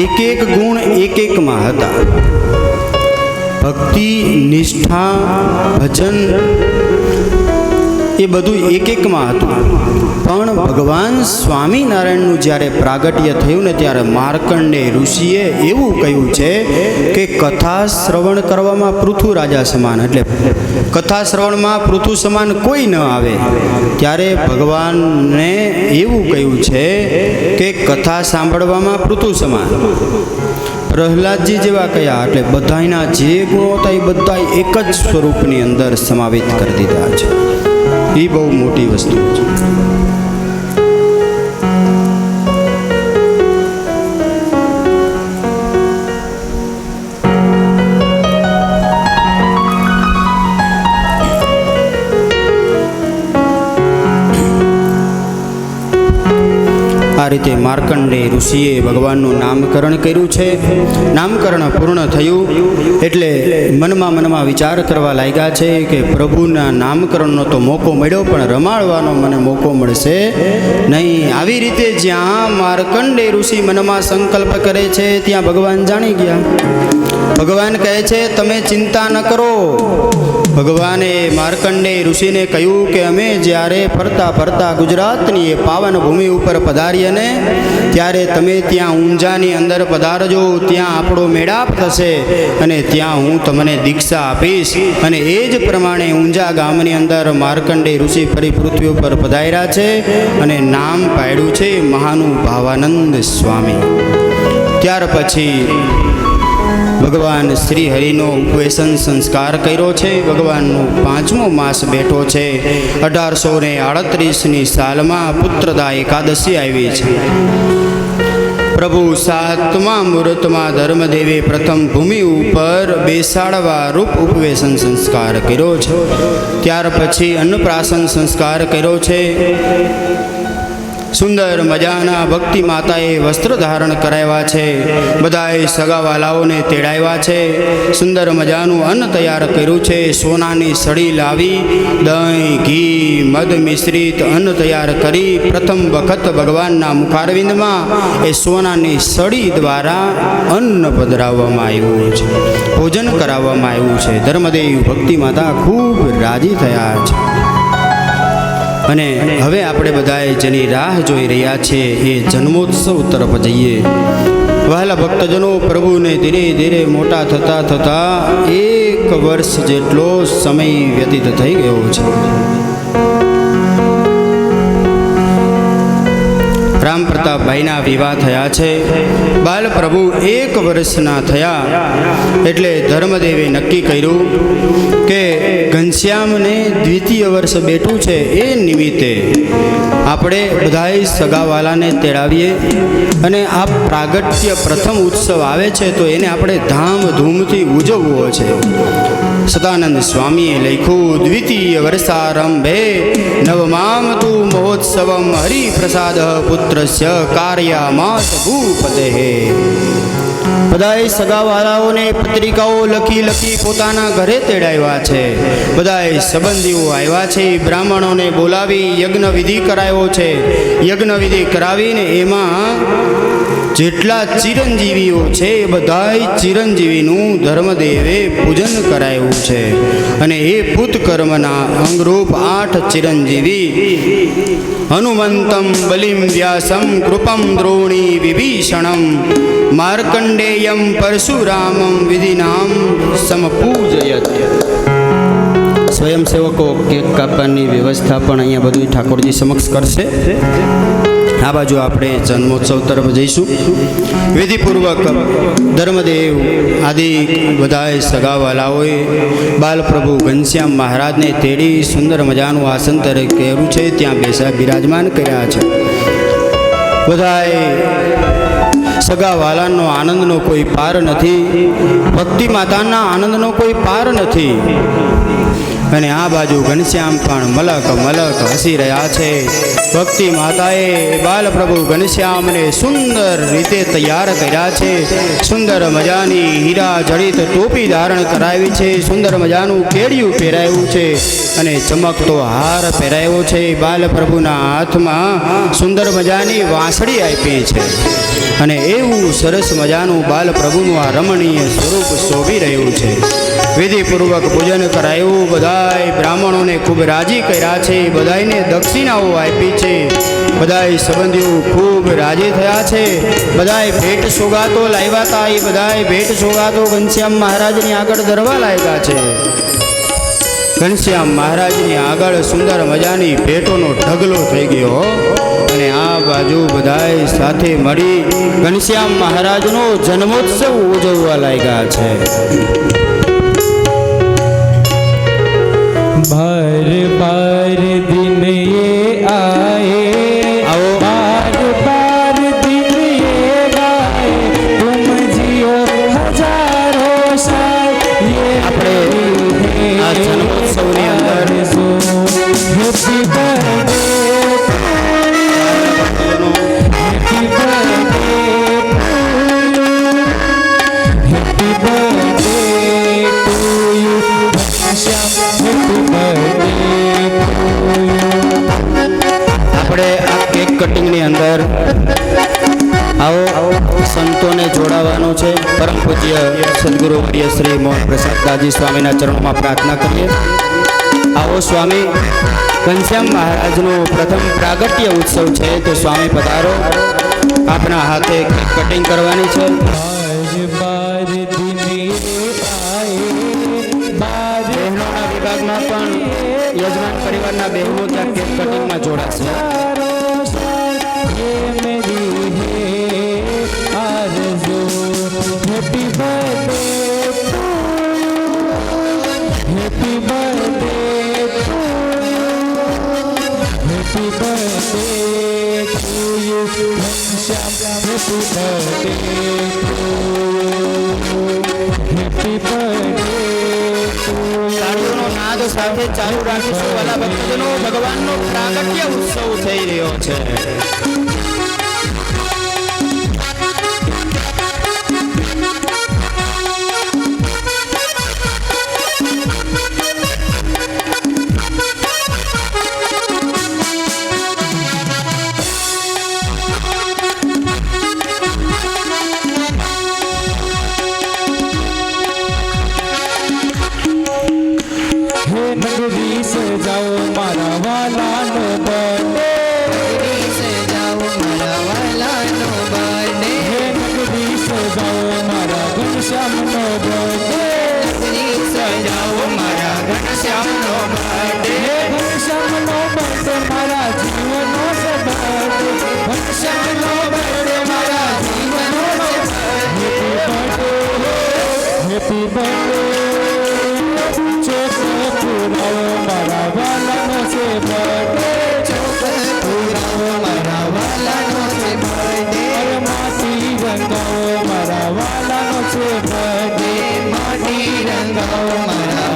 એક એક ગુણ એક એકમાં હતા ભક્તિ નિષ્ઠા ભજન એ બધું એક એકમાં હતું પણ ભગવાન સ્વામિનારાયણનું જ્યારે પ્રાગટ્ય થયું ને ત્યારે માર્કંડે ઋષિએ એવું કહ્યું છે કે કથા શ્રવણ કરવામાં પૃથુ રાજા સમાન એટલે કથા શ્રવણમાં પૃથુ સમાન કોઈ ન આવે ત્યારે ભગવાનને એવું કહ્યું છે કે કથા સાંભળવામાં પૃથુ સમાન પ્રહલાદજી જેવા કયા એટલે બધાના જે ગુણો હતા એ બધા એક જ સ્વરૂપની અંદર સમાવિત કરી દીધા છે એ બહુ મોટી વસ્તુ છે આ રીતે માર્કંડે ઋષિએ ભગવાનનું નામકરણ કર્યું છે નામકરણ પૂર્ણ થયું એટલે મનમાં વિચાર કરવા લાગ્યા છે કે પ્રભુના નામકરણનો તો મોકો મળ્યો પણ રમાડવાનો મને મોકો મળશે નહીં આવી રીતે જ્યાં માર્કંડે ઋષિ મનમાં સંકલ્પ કરે છે ત્યાં ભગવાન જાણી ગયા ભગવાન કહે છે તમે ચિંતા ન કરો ભગવાને માર્કંડે ઋષિને કહ્યું કે અમે જ્યારે ફરતા ફરતા ગુજરાતની એ પાવન ભૂમિ ઉપર પધારીએ ને ત્યારે તમે ત્યાં ઊંઝાની અંદર પધારજો ત્યાં આપણો મેળાપ થશે અને ત્યાં હું તમને દીક્ષા આપીશ અને એ જ પ્રમાણે ઊંઝા ગામની અંદર માર્કંડે ઋષિ ફરી પૃથ્વી ઉપર પધાર્યા છે અને નામ પાડ્યું છે મહાનુભાવાનંદ સ્વામી ત્યાર પછી ભગવાન શ્રી હરિનો ઉપવેશન સંસ્કાર કર્યો છે ભગવાનનો 5મો માસ બેઠો છે 1838ની સાલમાં પુત્રદા એકાદશી આવી છે પ્રભુ 7મા મુહૂર્તમાં ધર્મદેવે પ્રથમ ભૂમિ ઉપર બેસાડવા રૂપ ઉપવેશન સંસ્કાર કર્યો છે ત્યાર પછી અન્નપ્રાશન સંસ્કાર કર્યો છે સુંદર મજાના ભક્તિ માતાએ વસ્ત્ર ધારણ કરાવ્યા છે બધાએ સગાવાલાઓને તેડાવ્યા છે સુંદર મજાનું અન્ન તૈયાર કર્યું છે સોનાની સળી લાવી દહીં ઘી મધ મિશ્રિત અન્ન તૈયાર કરી પ્રથમ વખત ભગવાનના મુખારવિંદમાં એ સોનાની સળી દ્વારા અન્ન પધરાવવામાં આવ્યું છે ભોજન કરાવવામાં આવ્યું છે ધર્મદેવ ભક્તિ માતા ખૂબ રાજી થયા છે અને હવે આપણે બધાએ જેની રાહ જોઈ રહ્યા છીએ એ જન્મોત્સવ તરફ જઈએ વહાલા ભક્તજનો પ્રભુને ધીરે ધીરે મોટા થતા થતા 1 વર્ષ જેટલો સમય વ્યતીત થઈ ગયો છે રામ પ્રતાપભાઈના વિવાહ થયા છે બાલ પ્રભુ 1 વર્ષના થયા એટલે ધર્મદેવે નક્કી કર્યું કે ઘનશ્યામને દ્વિતીય વર્ષ બેઠું છે એ નિમિત્તે આપણે બધાય સગાવાલાને તેડાવીએ અને આ પ્રાગટ્ય પ્રથમ ઉત્સવ આવે છે તો એને આપણે ધામધૂમથી ઉજવવો છે સદાનંદ સ્વામીએ લખ્યું દ્વિતીય વર્ષારંભે નવમામ તુ મહોત્સવમ હરિપ્રસાદ પુત્રસ્ય કાર્યામાસ ભૂપતે. બધાએ સગાવાળાઓને પત્રિકાઓ લખી પોતાના ઘરે તેડાવ્યા છે. બધાએ સંબંધીઓ આવ્યા છે. બ્રાહ્મણોને બોલાવી યજ્ઞ વિધિ કરાયો છે. યજ્ઞ વિધિ કરાવીને એમાં જેટલા ચિરંજીવીઓ છે એ બધાય ચિરંજીવીનું ધર્મદેવે પૂજન કરાયું છે. અને એ ભૂતકર્મના અંગરૂપ 8 ચિરંજીવી હનુમંતમ બલિમ વ્યાસમ કૃપમ દ્રોણી વિભીષણમ માર્કંડેયમ પરશુરામમ વિધિનામ સમપૂજયત. સ્વયંસેવકો કેક કાપવાની વ્યવસ્થા પણ અહીંયા બધું ઠાકોરજી સમક્ષ કરશે. આ બાજુ આપણે જન્મોત્સવ તરફ જઈશું. વિધિપૂર્વક ધર્મદેવ આદિ બધાએ સગાવાલાઓએ બાલપ્રભુ ઘનશ્યામ મહારાજને તેડી સુંદર મજાનું આસન કર્યું છે. ત્યાં બેસા બિરાજમાન કર્યા છે. બધાએ સગાવાલાનો આનંદનો કોઈ પાર નથી. ભક્તિ માતાના આનંદનો કોઈ પાર નથી. અને આ બાજુ ઘનશ્યામ પણ મલક મલક હસી રહ્યા છે. ભક્તિ માતાએ બાલપ્રભુ ઘનશ્યામને સુંદર રીતે તૈયાર કર્યા છે. સુંદર મજાની હીરા જડિત ટોપી ધારણ કરાવી છે. સુંદર મજાનું કેડિયું પહેરાવ્યું છે અને ચમકતો હાર પહેરાવ્યો છે. બાલપ્રભુના હાથમાં સુંદર મજાની વાંસળી આપી છે. અને એવું સરસ મજાનું બાલપ્રભુનું આ રમણીય સ્વરૂપ શોભી રહ્યું છે. વિધિપૂર્વક પૂજન કરાયું. બધાય બ્રાહ્મણોને ખૂબ રાજી કર્યા છે. બધાને દક્ષિણાઓ આપી છે. બધાય સંબંધીઓ ખૂબ રાજી થયા છે. બધાય ભેટ સોગાતો લાવ્યા હતા. એ બધાય ભેટ સોગાતો ઘનશ્યામ મહારાજની આગળ ધરવા લાગ્યા છે. ઘનશ્યામ મહારાજની આગળ સુંદર મજાની ભેટોનો ઢગલો થઈ ગયો. અને આ બાજુ બધાય સાથે મળી ઘનશ્યામ મહારાજનો જન્મોત્સવ ઉજવવા લાગ્યા છે. बार बार दिन ये आए, आओ बार बार दिन ये गाए, तुम जियो हजारों साल ये આપણે આ જન્મોત્સવની અંદર happy birthday happy birthday happy birthday to you Shyam happy birthday આપણે આ કેક કટિંગની અંદર આવો સંતોને જોડાવાનું છે. પરમ પૂજ્ય સદગુરુ પ્રિય શ્રી મોહન પ્રસાદ દાજી સ્વામીના ચરણોમાં પ્રાર્થના કરીએ. આવો સ્વામી, ઘનશ્યામ મહારાજનો પ્રથમ પ્રાગટ્ય ઉત્સવ છે તો સ્વામી પધારો. આપના હાથે કેક કટિંગ કરવાની છે. બાર દિન આએ બાર બહેનોના વિભાગમાં પણ યજમાન પરિવારના બહેનો ત્યાં કેક કટિંગમાં જોડાશે. ये मेरी है आरज़ू happy birthday happy birthday happy birthday to you Ghanshyam happy birthday happy birthday તાળીઓનો નાદ સાથે ચાલુ રાખીશું. વાલા ભક્તજનો, ભગવાનનો પ્રાગટ્ય ઉત્સવ થઈ રહ્યો છે. हे नगरी से जाओ मारा वाला नो बर्थडे नगरी से जाओ मारा वाला नो बर्थडे हे नगरी से जाओ मारा घनश्याम नो बर्थडे नगरी से जाओ मारा घनश्याम नो बर्थडे हे घनश्याम नो बर्थडे मारा जीवनो से बर्थडे घनश्याम नो बर्थडे मारा जीवनो से हैप्पी बर्थडे मारा वाला नो से बर्थडे मारा वाला नो से बर्थडे माटी रंगाओ मारा वाला नो से बर्थडे माटी रंगाओ मारा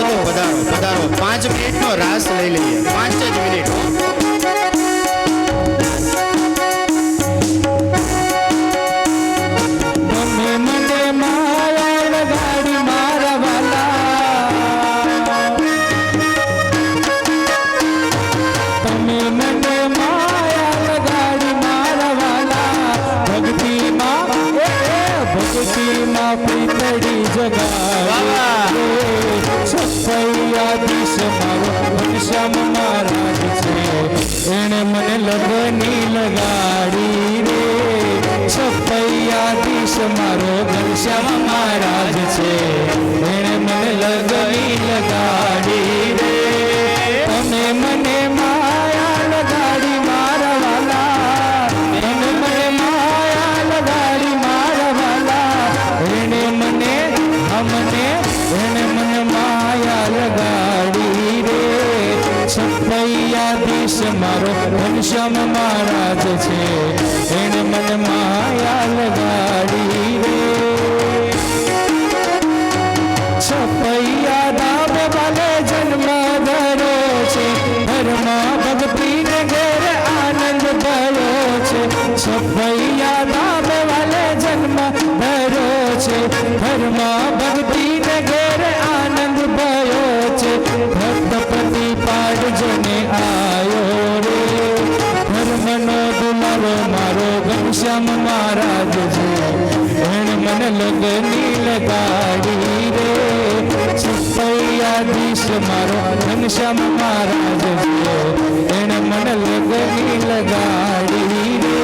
પધારો પધારો 5 મિનિટનો રાસ લઈ લઈએ 5 જ મિનિટ તમે મને માયા લગાડી મારા વાલા તમે મને માયા લગાડી મારા વાલા ભક્તિમાં પ્રીતડી જગાવે સફૈયાધીશ મારો ઘનશ્યામ મહારાજ છે એણે મને લગની લગાડી રે સફૈયાધીશ મારો ઘનશ્યામ મહારાજ છે એણે મને લગની લગાડી રે તમે મને માયા લગાડી મારા વાલા તમે મને માયા લગાડી મારા વાલા એણે મને માયા લગાડી રે સફૈયાધીશ મારો ઘનશ્યામ મહારાજ છે એણે મને માયા લગાડી રે સફૈયા ધામ વાલે જન્મ ધરો છે ઘરમાં ભક્તિને ઘેર આનંદ ભયો છે સફૈયા ધામ વાલે જન્મ ધરો છે ઘરમાં ભક્તિને ઘેર આનંદ ભયો છે ભક્તપતિ પાડજને આયો રે ધર્મનો દુલારો મારો ઘનશ્યામ મહારાજ છે એણે મને લગની લગાડી રે સફૈયાધીશ મારો ઘનશ્યામ મહારાજ છે એણે મને લગની લગાડી રે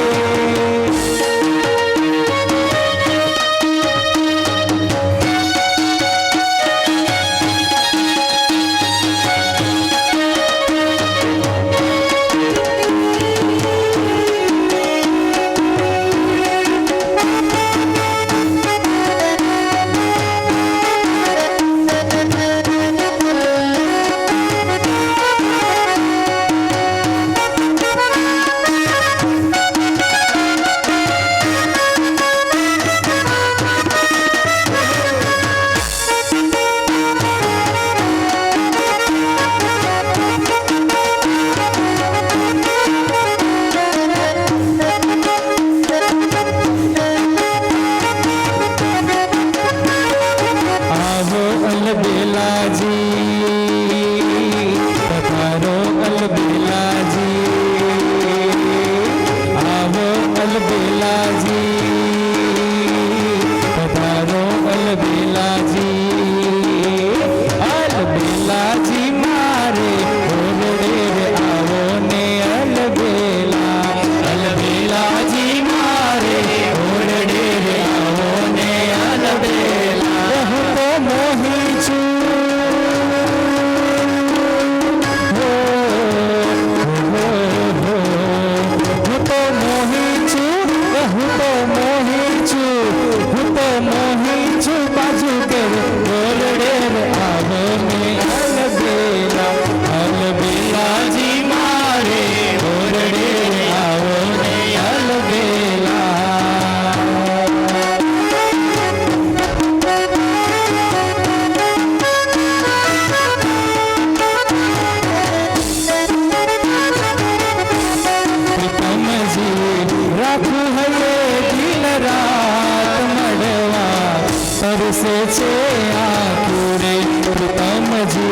तरसे छे आखुरे प्रीतमजी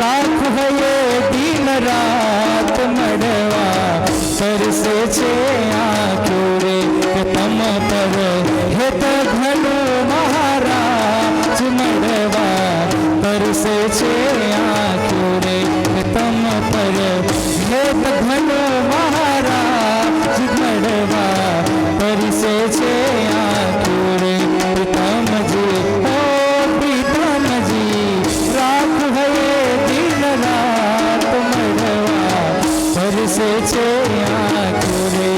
राख हये दिन रात मड़वा तरसे छे आखुरे तम पर हेत घनु महाराज मड़वा तरसे छे आखुरे तम पर हेत घनु महाराज मड़वा तरसे छे आखुरे प्रीतमजी ओ प्रीतमजी राख हये दिन रात मड़वा तरसे छे आखुरे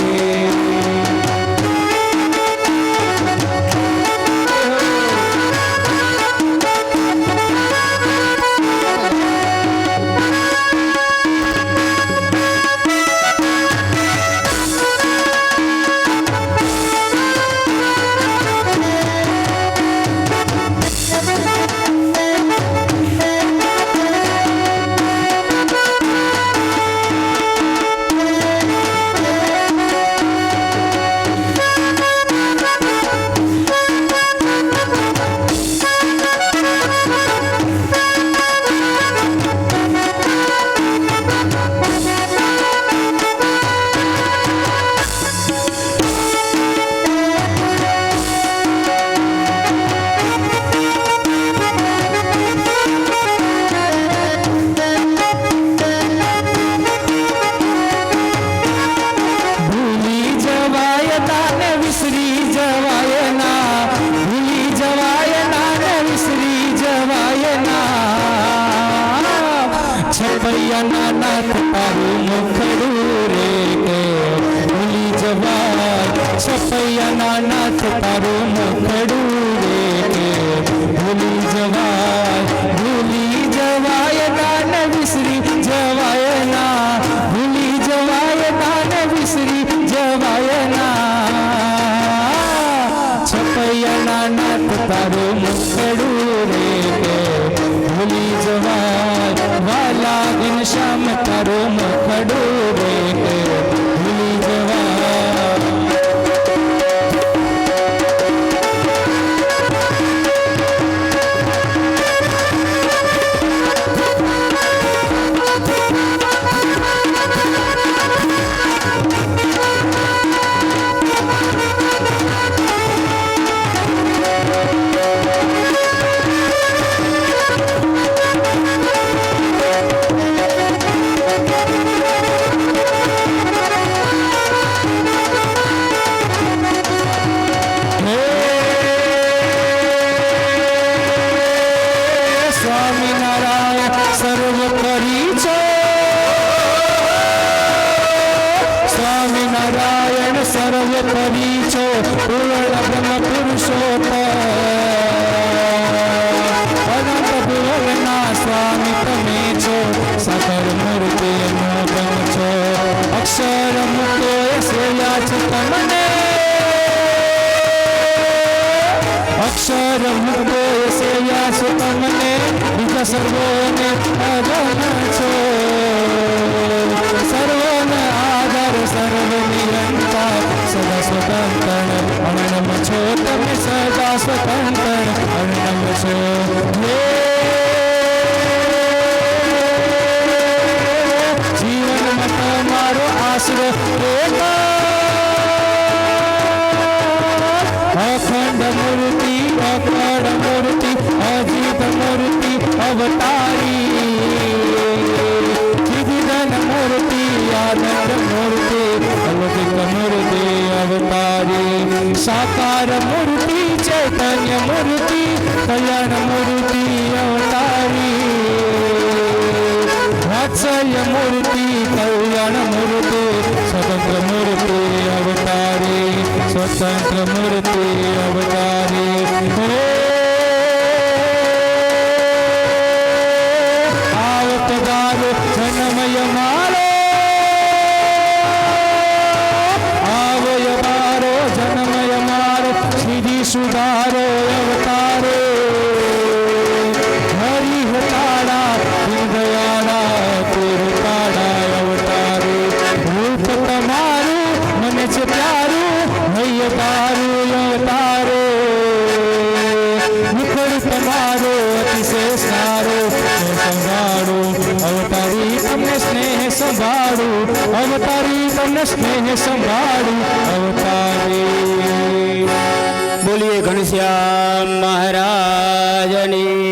છપૈયાના નાથ તારું મુખડું રે કે ભૂલી જવાય છપૈયાના નાથ તારું મુખડું રે કે ભૂલી જવાય નાન વિસરી જવાય ના ભૂલી જવાય નાન વિસરી જવાય ના છપૈયાના નાથ તારું મુખડું રે કે ભૂલી જવાય વાલા ઘનશ્યામ તારું મુખડું રે કે ભૂલી જવાય સ્વામિનારાયણ સર્વોપરી છો સ્વામિનારાયણ સર્વોપરી છો પૂર્ણ બ્રહ્મ પુરુષોત્તમ અનંત ભુવનના સ્વામી તમે છો સકળ મૂર્તિ મોગમ છો અક્ષર મુક્તો સેયા છો તમને અક્ષર મુક્તો સેયા છો તમને બીજા સર્વોને અગમ છો સર્વોને આધાર સર્વ નિરંતર સદા સ્વતંત્ર અનમ છો તમે સદા સ્વતંત્ર અનમ છો જીવનમાં તમારો આશરો અખંડ મૂર્તિ અખંડ મૂર્તિ અજીત મૂર્તિ અવતારી વિધિધન મૂર્તિ આનંદ મૂર્તિ અલૌકિક મૂર્તિ અવતારી સાકાર મૂર્તિ ચૈતન્ય મૂર્તિ કલ્યાણ મૂર્તિ અવતારી વાત્સલ્ય મૂર્તિ કલ્યાણ મૂર્તિ સ્વતંત્ર મૂર્તિ અવતારી સ્વતંત્ર મૂર્તિ અવતારી આવતદારો જન્મય મારો આવય મારો જન્મય મારો સિદ્ધિ સુધારો અવતારો હરિહતાડા હૃદયાળા પૂરતાડા અવતારો રૂપ તમારું મને છે પ્યારું હૈય તારું અવતારો મુખડ તમારો અતિશય સારો સંભાળો અવતારી તમને સ્નેહ સંભાળું અવતારી તમને સ્નેહ સંભાળું અવતારી બોલીએ ઘનશ્યામ મહારાજની